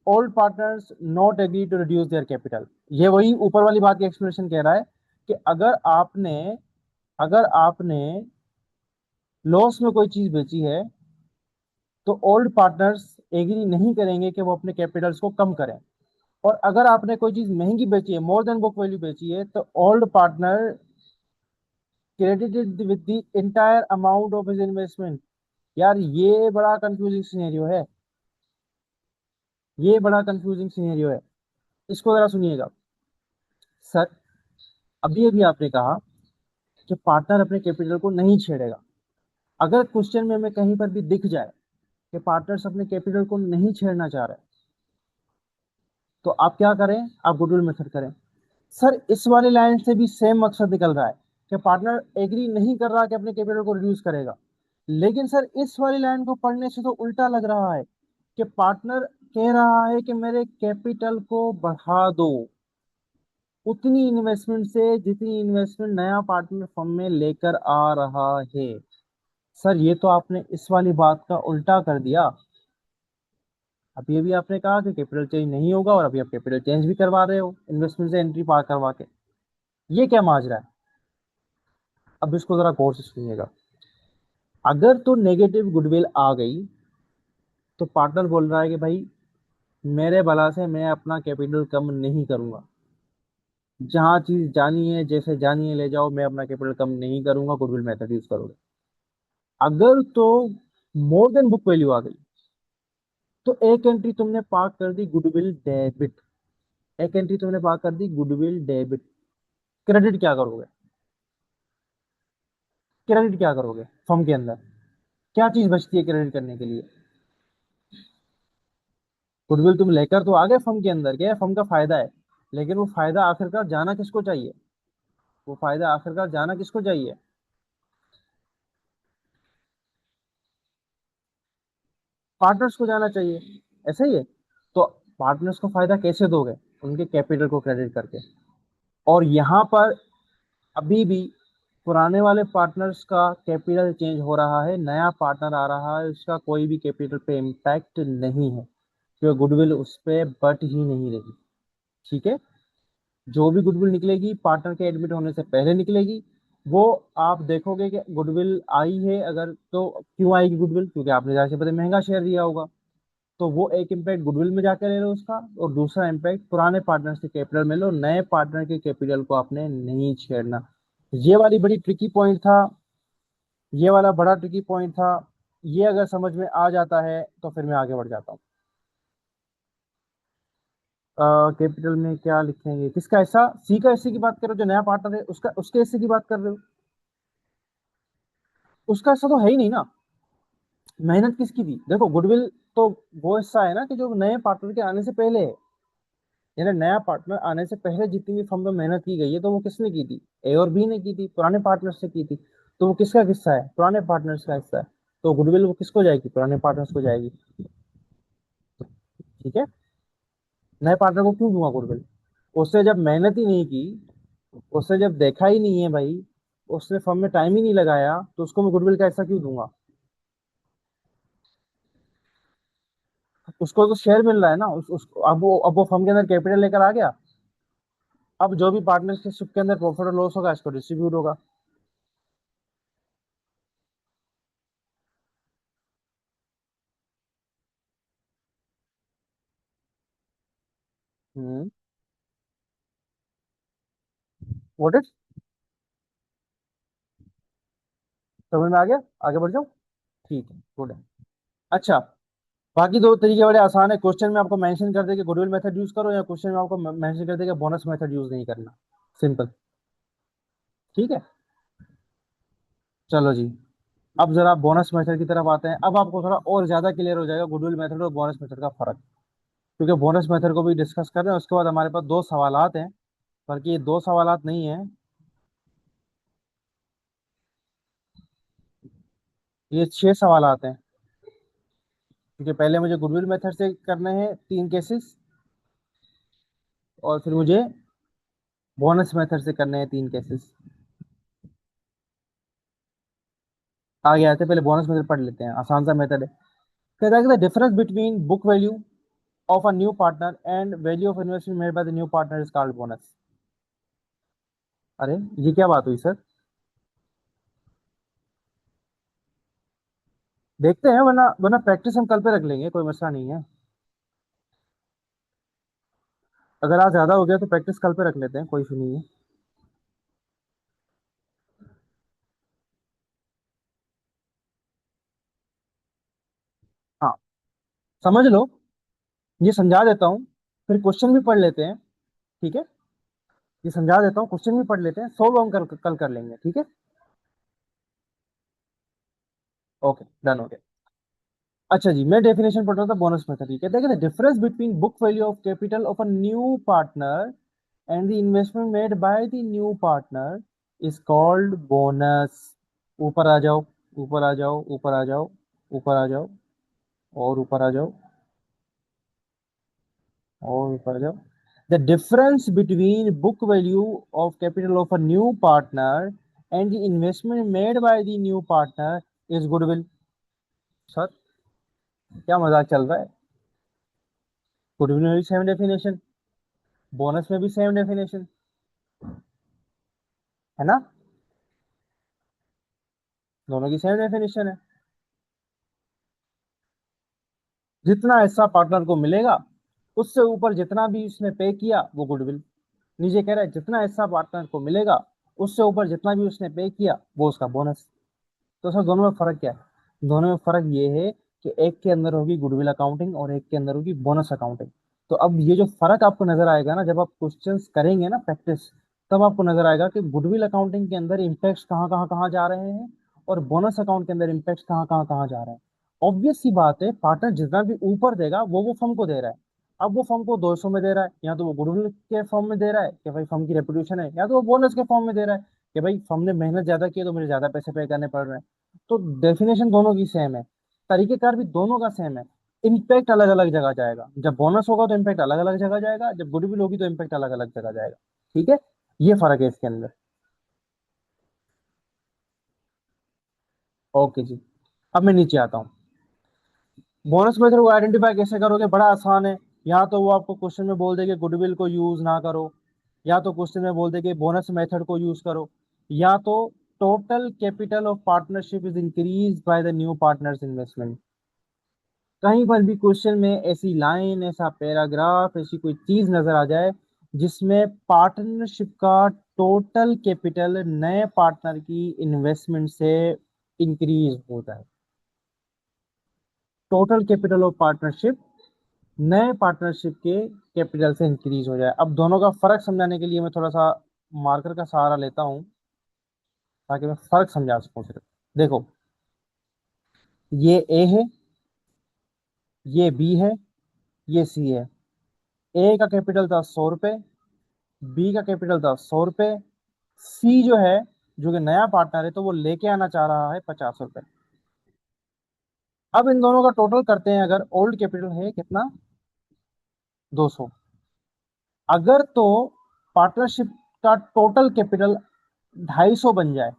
old partners not agree to reduce their capital. ये वही ऊपर वाली बात की एक्सप्लेनेशन कह रहा है कि अगर आपने लॉस में कोई चीज बेची है तो ओल्ड पार्टनर्स एग्री नहीं करेंगे कि वो अपने कैपिटल्स को कम करें। और अगर आपने कोई चीज महंगी बेची है, मोर देन बुक वैल्यू बेची है, तो old partner credited with the entire amount of his investment. यार ये बड़ा कंफ्यूजिंग सिनेरियो है, ये बड़ा कंफ्यूजिंग सिनेरियो है। इसको जरा सुनिएगा। सर अभी अभी आपने कहा कि पार्टनर अपने कैपिटल को नहीं छेड़ेगा। अगर क्वेश्चन में हमें कहीं पर भी दिख जाए कि पार्टनर्स अपने कैपिटल को नहीं छेड़ना चाह रहे, तो आप क्या करें? आप गुडविल मेथड करें। सर इस वाली लाइन से भी सेम मकसद निकल रहा है कि पार्टनर एग्री नहीं कर रहा कि अपने कैपिटल को रिड्यूस करेगा। लेकिन सर इस वाली लाइन को पढ़ने से तो उल्टा लग रहा है कि पार्टनर कह रहा है कि मेरे कैपिटल को बढ़ा दो उतनी इन्वेस्टमेंट से जितनी इन्वेस्टमेंट नया पार्टनर फर्म में लेकर आ रहा है। सर ये तो आपने इस वाली बात का उल्टा कर दिया। अभी आपने कहा कि कैपिटल चेंज नहीं होगा और अभी आप कैपिटल चेंज भी करवा रहे हो इन्वेस्टमेंट से एंट्री पार करवा के। ये क्या माजरा है? अब इसको जरा गौर से सुनिएगा। अगर तो नेगेटिव गुडविल आ गई तो पार्टनर बोल रहा है कि भाई मेरे भला से मैं अपना कैपिटल कम नहीं करूंगा। जहां चीज जानी है जैसे जानी है ले जाओ, मैं अपना कैपिटल कम नहीं करूंगा, गुडविल मेथड यूज करोगे। अगर तो मोर देन बुक वैल्यू आ गई तो एक एंट्री तुमने पार कर दी गुडविल डेबिट। एक एंट्री तुमने पार कर दी गुडविल डेबिट। क्रेडिट क्या करोगे? क्रेडिट क्या करोगे फर्म के अंदर? क्या चीज बचती है क्रेडिट करने के लिए? गुडविल तुम लेकर तो आ गए फर्म के अंदर, क्या फर्म का फायदा है, लेकिन वो फायदा आखिरकार जाना किसको चाहिए? वो फायदा आखिरकार जाना किसको चाहिए? पार्टनर्स को जाना चाहिए। ऐसा ही है। तो पार्टनर्स को फायदा कैसे दोगे? उनके कैपिटल को क्रेडिट करके। और यहाँ पर अभी भी पुराने वाले पार्टनर्स का कैपिटल चेंज हो रहा है, नया पार्टनर आ रहा है, उसका कोई भी कैपिटल पे इम्पैक्ट नहीं है, क्योंकि गुडविल उस पर बट ही नहीं रही। ठीक है। जो भी गुडविल निकलेगी पार्टनर के एडमिट होने से पहले निकलेगी। वो आप देखोगे कि गुडविल आई है अगर, तो क्यों आएगी गुडविल? क्योंकि आपने जाहिर सी बात है महंगा शेयर दिया होगा। तो वो एक इम्पैक्ट गुडविल में जाकर ले लो उसका, और दूसरा इम्पैक्ट पुराने पार्टनर के कैपिटल में लो, नए पार्टनर के कैपिटल को आपने नहीं छेड़ना। ये वाली बड़ी ट्रिकी पॉइंट था। ये वाला बड़ा ट्रिकी पॉइंट था। ये अगर समझ में आ जाता है तो फिर मैं आगे बढ़ जाता हूँ। कैपिटल में क्या लिखेंगे? किसका हिस्सा? सी का हिस्से की बात कर रहे हो? जो नया पार्टनर है उसका, उसके हिस्से की बात कर रहे हो? उसका हिस्सा तो है ही नहीं ना। मेहनत किसकी थी? देखो गुडविल तो वो हिस्सा है ना कि जो नए पार्टनर के आने से पहले है। यानी नया पार्टनर आने से पहले जितनी भी फर्म में मेहनत की गई है तो वो किसने की थी? ए और बी ने की थी, पुराने पार्टनर से की थी। तो वो किसका हिस्सा है? पुराने पार्टनर्स का हिस्सा है। तो गुडविल वो किसको जाएगी? पुराने पार्टनर्स को जाएगी। ठीक है। नए पार्टनर को क्यों दूंगा गुडविल? उससे जब मेहनत ही नहीं की, उससे जब देखा ही नहीं है भाई, उसने फर्म में टाइम ही नहीं लगाया, तो उसको मैं गुडविल का हिस्सा क्यों दूंगा? उसको तो शेयर मिल रहा है ना। अब वो फर्म के अंदर कैपिटल लेकर आ गया। अब जो भी पार्टनरशिप के अंदर प्रॉफिट और लॉस होगा इसको डिस्ट्रीब्यूट होगा। हम्म। What is? समझ में आ गया? आगे बढ़ जाओ। ठीक है, गुड है। अच्छा, बाकी दो तरीके बड़े आसान है। क्वेश्चन में आपको मेंशन कर दे कि गुडविल मेथड यूज करो, या क्वेश्चन में आपको मेंशन कर दे कि बोनस मेथड यूज नहीं करना। सिंपल। ठीक है। चलो जी। अब जरा बोनस मेथड की तरफ आते हैं। अब आपको थोड़ा और ज्यादा क्लियर हो जाएगा गुडविल मेथड और बोनस मेथड का फर्क। क्योंकि बोनस मेथड को भी डिस्कस कर रहे हैं, उसके बाद हमारे पास दो सवालात हैं। बल्कि ये दो सवालात नहीं है, ये 6 सवालात हैं। क्योंकि पहले मुझे गुडविल मेथड से करने हैं 3 केसेस, और फिर मुझे बोनस मेथड से करने हैं 3 केसेस। आगे आते हैं, पहले बोनस मेथड पढ़ लेते हैं, आसान सा मेथड है। कहता है कि the difference between book value of a new partner and value of investment made by the new partner is called bonus. अरे ये क्या बात हुई सर? देखते हैं, वरना वरना प्रैक्टिस हम कल पे रख लेंगे, कोई मसला नहीं है। अगर आज ज्यादा हो गया तो प्रैक्टिस कल पे रख लेते हैं, कोई इशू नहीं है। हाँ, समझ लो। ये समझा देता हूँ, फिर क्वेश्चन भी पढ़ लेते हैं। ठीक है। ये समझा देता हूँ, क्वेश्चन भी पढ़ लेते हैं, सॉल्व हम कल कर लेंगे। ठीक है। ओके, डन हो गया। अच्छा जी, मैं डेफिनेशन पढ़ रहा था बोनस मेथड। ठीक है, देखिए, the difference between book value of capital of a new partner and the investment made by the new partner is called bonus. ऊपर आ जाओ, ऊपर आ जाओ, ऊपर आ जाओ, ऊपर आ जाओ, और ऊपर आ जाओ, और ऊपर आ जाओ। The difference between book value of capital of a new partner and the investment made by the new partner is goodwill. Sir क्या मजाक चल रहा है? गुडविल में भी सेम डेफिनेशन, बोनस में भी सेम डेफिनेशन, है ना? दोनों की सेम डेफिनेशन है। जितना हिस्सा पार्टनर को मिलेगा उससे ऊपर जितना भी उसने पे किया वो गुडविल। नीचे कह रहा है जितना हिस्सा पार्टनर को मिलेगा उससे ऊपर जितना भी उसने पे किया वो उसका बोनस। तो सर दोनों में फर्क क्या है? दोनों में फर्क ये है कि एक के अंदर होगी गुडविल अकाउंटिंग और एक के अंदर होगी बोनस अकाउंटिंग। तो अब ये जो फर्क आपको नजर आएगा ना, जब आप क्वेश्चंस करेंगे ना प्रैक्टिस, तब आपको नजर आएगा कि गुडविल अकाउंटिंग के अंदर इम्पैक्ट्स कहाँ जा रहे हैं और बोनस अकाउंट के अंदर इम्पैक्ट्स कहाँ जा रहे हैं। ऑब्वियस सी बात है, पार्टनर जितना भी ऊपर देगा वो फर्म को दे रहा है। अब वो फर्म को 200 में दे रहा है, या तो वो गुडविल के फॉर्म में दे रहा है कि भाई फर्म की रेपुटेशन है, या तो वो बोनस के फॉर्म में दे रहा है कि भाई फर्म ने मेहनत ज्यादा की है तो मुझे ज्यादा पैसे पे करने पड़ रहे हैं। तो डेफिनेशन दोनों की सेम है, तरीकेकार भी दोनों का सेम है। इम्पैक्ट अलग अलग जगह जाएगा, जब बोनस होगा तो इम्पैक्ट अलग अलग जगह जाएगा, जब गुडविल होगी तो इम्पैक्ट अलग अलग जगह जाएगा। ठीक है, ये फर्क है इसके अंदर। ओके जी, अब मैं नीचे आता हूँ। बोनस मेथड को आइडेंटिफाई कैसे करोगे? बड़ा आसान है। या तो वो आपको क्वेश्चन में बोल दे कि गुडविल को यूज ना करो, या तो क्वेश्चन में बोल दे कि बोनस मेथड को यूज करो, या तो total capital of partnership is increase by the new partners investment. कहीं पर भी क्वेश्चन में ऐसी लाइन, ऐसा पैराग्राफ, ऐसी कोई चीज नजर आ जाए जिसमें पार्टनरशिप का टोटल कैपिटल नए पार्टनर की इन्वेस्टमेंट से इंक्रीज होता है, टोटल कैपिटल ऑफ पार्टनरशिप नए पार्टनरशिप के कैपिटल से इंक्रीज हो जाए। अब दोनों का फर्क समझाने के लिए मैं थोड़ा सा मार्कर का सहारा लेता हूं ताकि मैं फर्क समझा सकूं सिर्फ। देखो, ये ए है, ये बी है, ये सी है। ए का कैपिटल था 100 रुपए, बी का कैपिटल था 100 रुपए, सी जो है, जो कि नया पार्टनर है, तो वो लेके आना चाह रहा है 50 रुपए। अब इन दोनों का टोटल करते हैं, अगर ओल्ड कैपिटल है कितना, 200। अगर तो पार्टनरशिप का टोटल कैपिटल 250 बन जाए,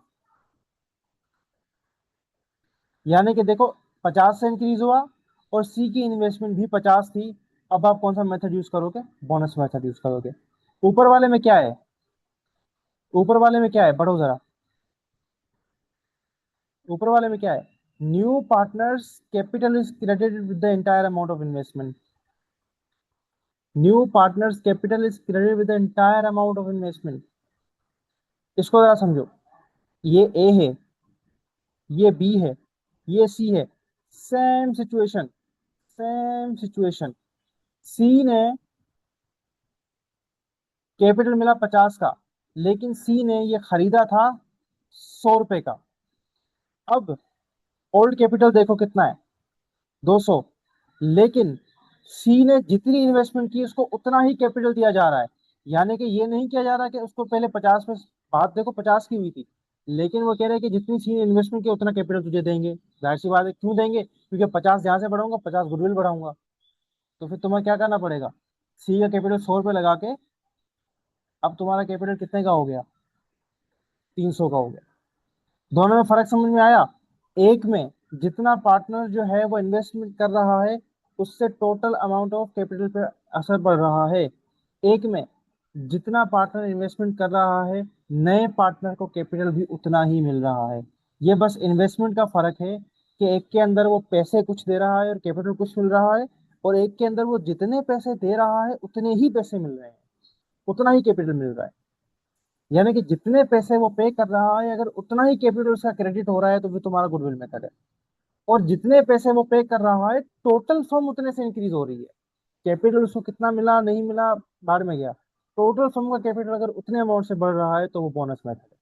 यानी कि देखो 50 से इंक्रीज हुआ और सी की इन्वेस्टमेंट भी 50 थी। अब आप कौन सा मेथड यूज करोगे? बोनस मेथड यूज करोगे। ऊपर वाले में क्या है? ऊपर वाले में क्या है, बढ़ो जरा। ऊपर वाले में क्या है? New partners capital is credited with the entire amount of investment. New partners capital is credited with the entire amount of investment. इसको जरा समझो। ये ए है, ये बी है, ये सी है। Same situation, same situation. C ने कैपिटल मिला 50 का, लेकिन सी ने ये खरीदा था 100 रुपए का। अब ओल्ड कैपिटल देखो कितना है, 200। लेकिन सी ने जितनी इन्वेस्टमेंट की उसको उतना ही कैपिटल दिया जा रहा है। यानी कि ये नहीं किया जा रहा कि उसको पहले 50 में, बात देखो 50 की हुई थी, लेकिन वो कह रहे हैं कि जितनी सी ने इन्वेस्टमेंट की उतना कैपिटल तुझे देंगे। जाहिर सी बात है, क्यों देंगे? क्योंकि 50 यहाँ से बढ़ाऊंगा, 50 गुडविल बढ़ाऊंगा। तो फिर तुम्हें क्या करना पड़ेगा? सी का कैपिटल 100 रुपये लगा के, अब तुम्हारा कैपिटल कितने का हो गया? 300 का हो गया। दोनों में फर्क समझ में आया? एक में जितना पार्टनर जो है वो इन्वेस्टमेंट कर रहा है उससे टोटल अमाउंट ऑफ कैपिटल पे असर पड़ रहा है। एक में जितना पार्टनर इन्वेस्टमेंट कर रहा है नए पार्टनर को कैपिटल भी उतना ही मिल रहा है। ये बस इन्वेस्टमेंट का फर्क है कि एक के अंदर वो पैसे कुछ दे रहा है और कैपिटल कुछ मिल रहा है, और एक के अंदर वो जितने पैसे दे रहा है उतने ही पैसे मिल रहे हैं, उतना ही कैपिटल मिल रहा है। यानी कि जितने पैसे वो पे कर रहा है अगर उतना ही कैपिटल उसका क्रेडिट हो रहा है तो फिर तुम्हारा गुडविल मेथड है। और जितने पैसे वो पे कर रहा है टोटल फर्म उतने से इंक्रीज हो रही है। कैपिटल उसको कितना मिला नहीं मिला बाद में गया, टोटल फर्म का कैपिटल अगर उतने अमाउंट से बढ़ रहा है तो वो बोनस मेथड है।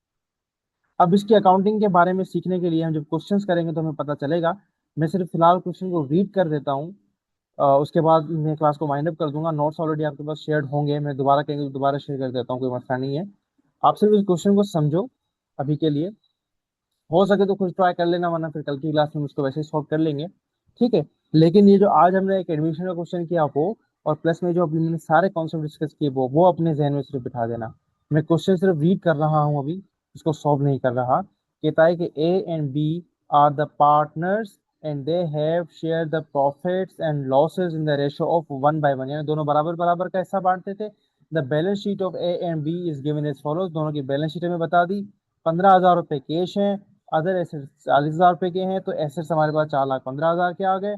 अब इसकी अकाउंटिंग के बारे में सीखने के लिए हम जब क्वेश्चंस करेंगे तो हमें पता चलेगा। मैं सिर्फ फिलहाल क्वेश्चन को रीड कर देता हूँ, उसके बाद मैं क्लास को वाइंड अप कर दूंगा। नोट्स ऑलरेडी आपके पास शेयर्ड होंगे, मैं दोबारा कहेंगे तो दोबारा शेयर कर देता हूँ, कोई मसला नहीं है। आप सिर्फ इस क्वेश्चन को समझो अभी के लिए। हो सके तो खुद ट्राई कर लेना, वरना फिर कल की क्लास में उसको वैसे ही सॉल्व कर लेंगे। ठीक है, लेकिन ये जो आज हमने एक एडमिशन का क्वेश्चन किया वो, और प्लस में जो अभी मैंने सारे कॉन्सेप्ट डिस्कस किए वो अपने जहन में सिर्फ बिठा देना। मैं क्वेश्चन सिर्फ रीड कर रहा हूँ अभी, इसको सॉल्व नहीं कर रहा। कहता है कि A and B are the partners and they have shared the profits and losses in the ratio of 1/1, यानी दोनों बराबर बराबर का हिस्सा बांटते थे। The balance sheet of A and B is given as follows, दोनों की बैलेंस शीट हमें बता दी। 15,000 रुपए कैश हैं, अदर एसेट्स 40,000 रुपए के हैं, तो एसेट्स हमारे पास 4,15,000 के आ गए।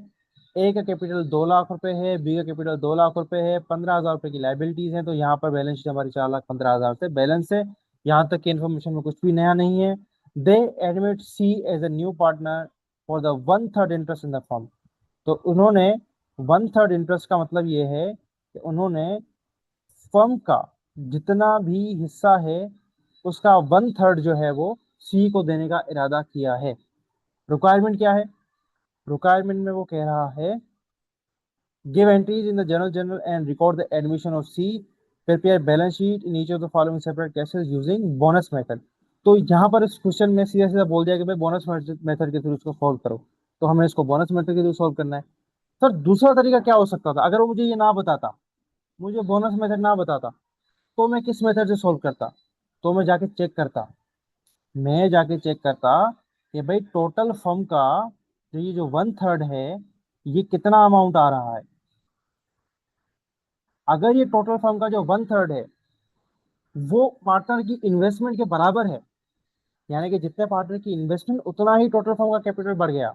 ए का कैपिटल 2 लाख रुपए है, बी का कैपिटल 2 लाख रुपए है, 15,000 रुपए की लाइबिलिटीज है, तो यहाँ पर बैलेंस शीट हमारी 4,15,000 से बैलेंस है। यहाँ तक की इन्फॉर्मेशन में कुछ भी नया नहीं है। They admit C as a new partner for the 1/3 interest in the firm, तो उन्होंने 1/3 इंटरेस्ट का मतलब ये है कि उन्होंने फर्म का जितना भी हिस्सा है उसका 1/3 जो है वो सी को देने का इरादा किया है। रिक्वायरमेंट क्या है? रिक्वायरमेंट में वो कह रहा है give entries in the journal and record the admission of C, prepare balance sheet in each of the following separate cases using bonus method. तो यहाँ पर इस क्वेश्चन में सीधा सीधा बोल दिया कि भाई बोनस मेथड के थ्रू इसको सॉल्व करो, तो हमें इसको बोनस मेथड के थ्रू सॉल्व करना है। सर दूसरा तरीका क्या हो सकता था? अगर वो मुझे ये ना बताता, मुझे बोनस मेथड ना बताता, तो मैं किस मेथड से सॉल्व करता? तो मैं जाके चेक करता कि भाई टोटल फर्म का जो ये जो 1/3 है ये कितना अमाउंट आ रहा है। अगर ये टोटल फर्म का जो 1/3 है वो पार्टनर की इन्वेस्टमेंट के बराबर है, यानी कि जितने पार्टनर की इन्वेस्टमेंट उतना ही टोटल फर्म का कैपिटल बढ़ गया,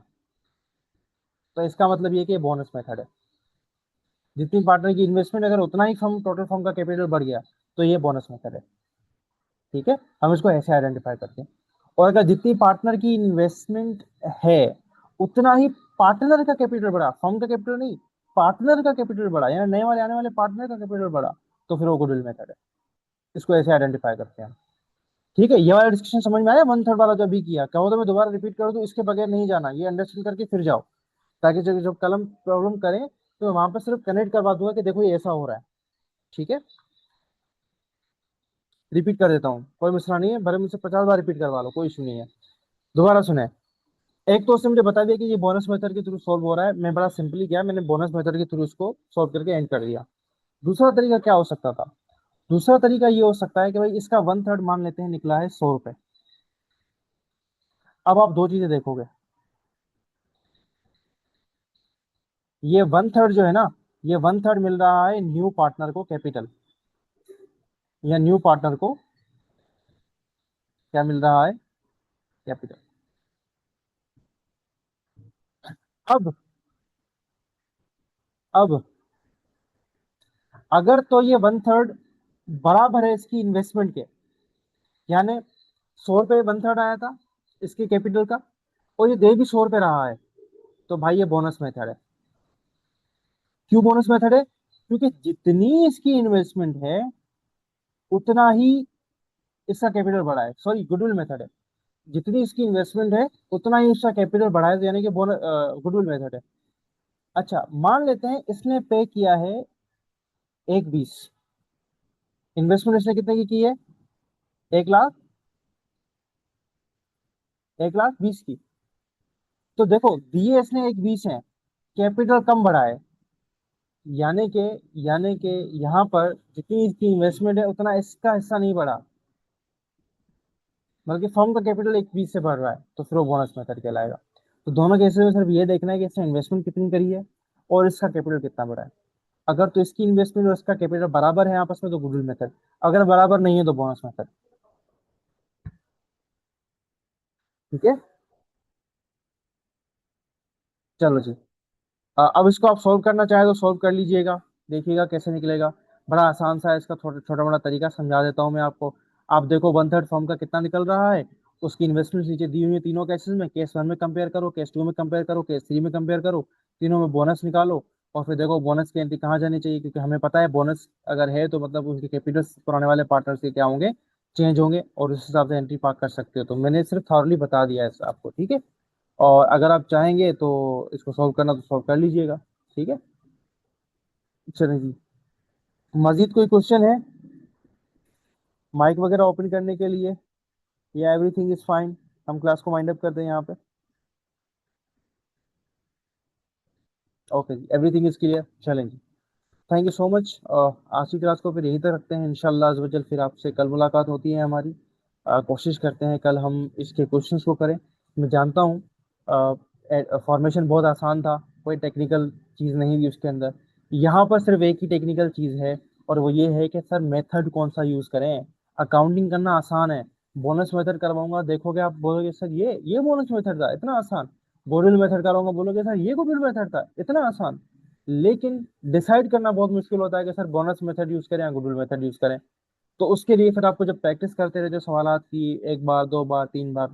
तो इसका मतलब ये कि बोनस मेथड है। जितनी पार्टनर की इन्वेस्टमेंट अगर उतना ही फर्म टोटल फर्म का कैपिटल बढ़ गया तो ये बोनस मेथड है। ठीक है, हम इसको ऐसे आइडेंटिफाई करते हैं। और अगर जितनी पार्टनर की इन्वेस्टमेंट है उतना ही पार्टनर का कैपिटल बढ़ा, फर्म का कैपिटल नहीं, पार्टनर का कैपिटल बढ़ा, यानी नए वाले आने वाले पार्टनर का कैपिटल बढ़ा, तो फिर वो गुडविल मेथड है। इसको ऐसे आइडेंटिफाई करते हैं। ठीक है, ये वाला डिस्कशन समझ में आया? 1/3 वाला जो अभी किया, कहो तो मैं दोबारा रिपीट कर दूं, इसके बगैर नहीं जाना, ये अंडरस्टैंड करके फिर जाओ, ताकि जब कलम प्रॉब्लम करें तो वहां पर सिर्फ कनेक्ट करवा दूंगा कि देखो ये ऐसा हो रहा है। ठीक है, रिपीट कर देता हूँ, कोई मसला नहीं है, भले मुझसे 50 बार रिपीट करवा लो, कोई इशू नहीं है। दोबारा सुने। एक तो उसने मुझे बता दिया कि ये बोनस मेथड के थ्रू सॉल्व हो रहा है, मैं बड़ा सिंपली किया, मैंने बोनस मेथड के थ्रू इसको सॉल्व करके एंड कर दिया। दूसरा तरीका क्या हो सकता था? दूसरा तरीका ये हो सकता है कि भाई इसका 1/3 मान लेते हैं निकला है 100 रुपए। अब आप दो चीजें देखोगे, ये 1/3 जो है ना, ये 1/3 मिल रहा है न्यू पार्टनर को कैपिटल, या न्यू पार्टनर को क्या मिल रहा है? कैपिटल। अब अब अगर तो ये 1/3 बराबर है इसकी इन्वेस्टमेंट के, यानी 100 रुपये 1/3 आया था इसके कैपिटल का, और ये दे भी 100 रुपये रहा है, तो भाई ये बोनस मेथड है। क्यों बोनस मेथड है? क्योंकि जितनी इसकी इन्वेस्टमेंट है उतना ही इसका कैपिटल बढ़ा है। सॉरी, गुडविल मेथड है। जितनी इसकी इन्वेस्टमेंट है उतना ही इसका कैपिटल बढ़ा है, तो यानी कि बोनस गुडविल मेथड है। अच्छा, मान लेते हैं इसने पे किया है 1,20, इन्वेस्टमेंट इसने कितने की है? 1,00,000, 1,20,000 की। तो देखो दिए इसने 1,20 है, कैपिटल कम बढ़ा है, यानी कि यहाँ पर जितनी इसकी इन्वेस्टमेंट है उतना इसका हिस्सा नहीं बढ़ा, बल्कि फर्म का कैपिटल 1,20 से बढ़ रहा है, तो फिर वो बोनस मेथड कहलाएगा। तो दोनों केसेस में सिर्फ ये देखना है कि इसने इन्वेस्टमेंट कितनी करी है और इसका कैपिटल कितना बढ़ा है। अगर तो इसकी इन्वेस्टमेंट और इसका कैपिटल बराबर है आपस में तो गुडविल मेथड, अगर बराबर नहीं है तो बोनस मेथड। ठीक है, चलो जी। अब इसको आप सॉल्व करना चाहे तो सॉल्व कर लीजिएगा, देखिएगा कैसे निकलेगा। बड़ा आसान सा है, इसका थोड़ा छोटा बड़ा तरीका समझा देता हूँ मैं आपको। आप देखो 1/3 फॉर्म का कितना निकल रहा है, उसकी इन्वेस्टमेंट नीचे दी हुई है तीनों केसेस में, केस 1 में कंपेयर करो, केस 2 में कंपेयर करो, केस 3 में कंपेयर करो, तीनों में बोनस निकालो, और फिर देखो बोनस की एंट्री कहाँ जानी चाहिए, क्योंकि हमें पता है बोनस अगर है तो मतलब उसके कैपिटल पुराने वाले पार्टनर्स के क्या होंगे, चेंज होंगे, और उस हिसाब से एंट्री पास कर सकते हो। तो मैंने सिर्फ थॉरली बता दिया है आपको। ठीक है, और अगर आप चाहेंगे तो इसको सॉल्व करना तो सॉल्व कर लीजिएगा। ठीक है, चलिए जी। मजीद कोई क्वेश्चन है माइक वगैरह ओपन करने के लिए, या एवरीथिंग इज फाइन? हम क्लास को वाइंड अप कर दें यहाँ पे। ओके जी, एवरीथिंग इज क्लियर, चलेंगे। Thank you so much. आज की क्लास को फिर यहीं तक रखते हैं, इंशाल्लाह अज़ वजल फिर आपसे कल मुलाकात होती है हमारी। कोशिश करते हैं कल हम इसके क्वेश्चंस को करें। मैं जानता हूँ फॉर्मेशन बहुत आसान था, कोई टेक्निकल चीज़ नहीं थी उसके अंदर। यहाँ पर सिर्फ एक ही टेक्निकल चीज़ है, और वो ये है कि सर मेथड कौन सा यूज़ करें। अकाउंटिंग करना आसान है, बोनस मेथड करवाऊंगा, देखोगे आप बोलोगे सर ये बोनस मेथड था इतना आसान। गुडविल मेथड कराऊंगा, बोलोगे सर ये गुडविल मेथड था इतना आसान। लेकिन डिसाइड करना बहुत मुश्किल होता है कि सर बोनस मेथड यूज़ करें या गुडविल मेथड यूज़ करें। तो उसके लिए फिर आपको जब प्रैक्टिस करते रहते हो सवालात की, एक बार, दो बार, तीन बार,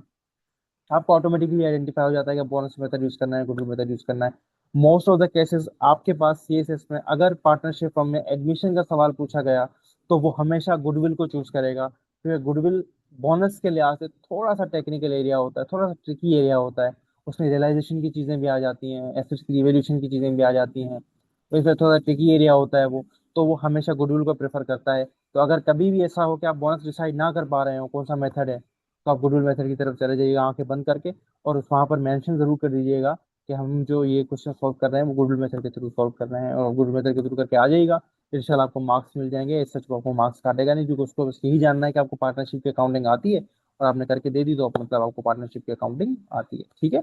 आपको ऑटोमेटिकली आइडेंटिफाई हो जाता है कि बोनस मेथड यूज करना है, गुडविल मेथड यूज करना है। मोस्ट ऑफ द केसेस आपके पास सीएसएस में अगर पार्टनरशिप फर्म में एडमिशन का सवाल पूछा गया, तो वो हमेशा गुडविल को चूज करेगा, क्योंकि गुडविल बोनस के लिहाज से थोड़ा सा टेक्निकल एरिया होता है, थोड़ा सा ट्रिकी एरिया होता है। उसमें रियलाइजेशन की चीजें भी आ जाती हैं, एसेट्स की रिवैल्यूएशन की चीजें भी आ जाती हैं, तो इसलिए थोड़ा ट्रिकी एरिया होता है वो। तो वो हमेशा गुडविल को प्रेफर करता है। तो अगर कभी भी ऐसा हो कि आप बोनस डिसाइड ना कर पा रहे हो कौन सा मेथड है, तो आप गुडविल मेथड की तरफ चले जाइएगा आंखें बंद करके, और उस वहां पर मेंशन जरूर कर दीजिएगा कि हम जो ये क्वेश्चन सॉल्व कर रहे हैं वो गुडविल मेथड के थ्रू सॉल्व कर रहे हैं, और गुडविल मेथड के थ्रू करके आ जाइएगा। इंशाल्लाह आपको मार्क्स मिल जाएंगे। इस सच को आपको मार्क्स काटेगा नहीं, क्योंकि उसको बस यही जानना है कि आपको पार्टनरशिप की अकाउंटिंग आती है, और आपने करके दे दी तो मतलब आपको पार्टनरशिप की अकाउंटिंग आती है। ठीक है,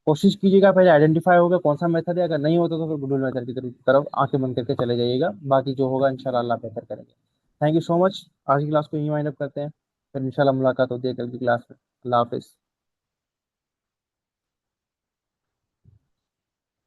कोशिश कीजिएगा पहले आइडेंटिफाई होगा कौन सा मेथड है, अगर नहीं होता तो फिर गुडविल मेथड की तरफ आंखें बंद करके चले जाइएगा। बाकी जो होगा इंशाल्लाह अल्लाह बेहतर करेंगे। Thank you so much. आज की क्लास को यहीं वाइंड अप करते हैं, फिर इंशाल्लाह मुलाकात होती है कल की क्लास में। अल्लाह हाफिज़।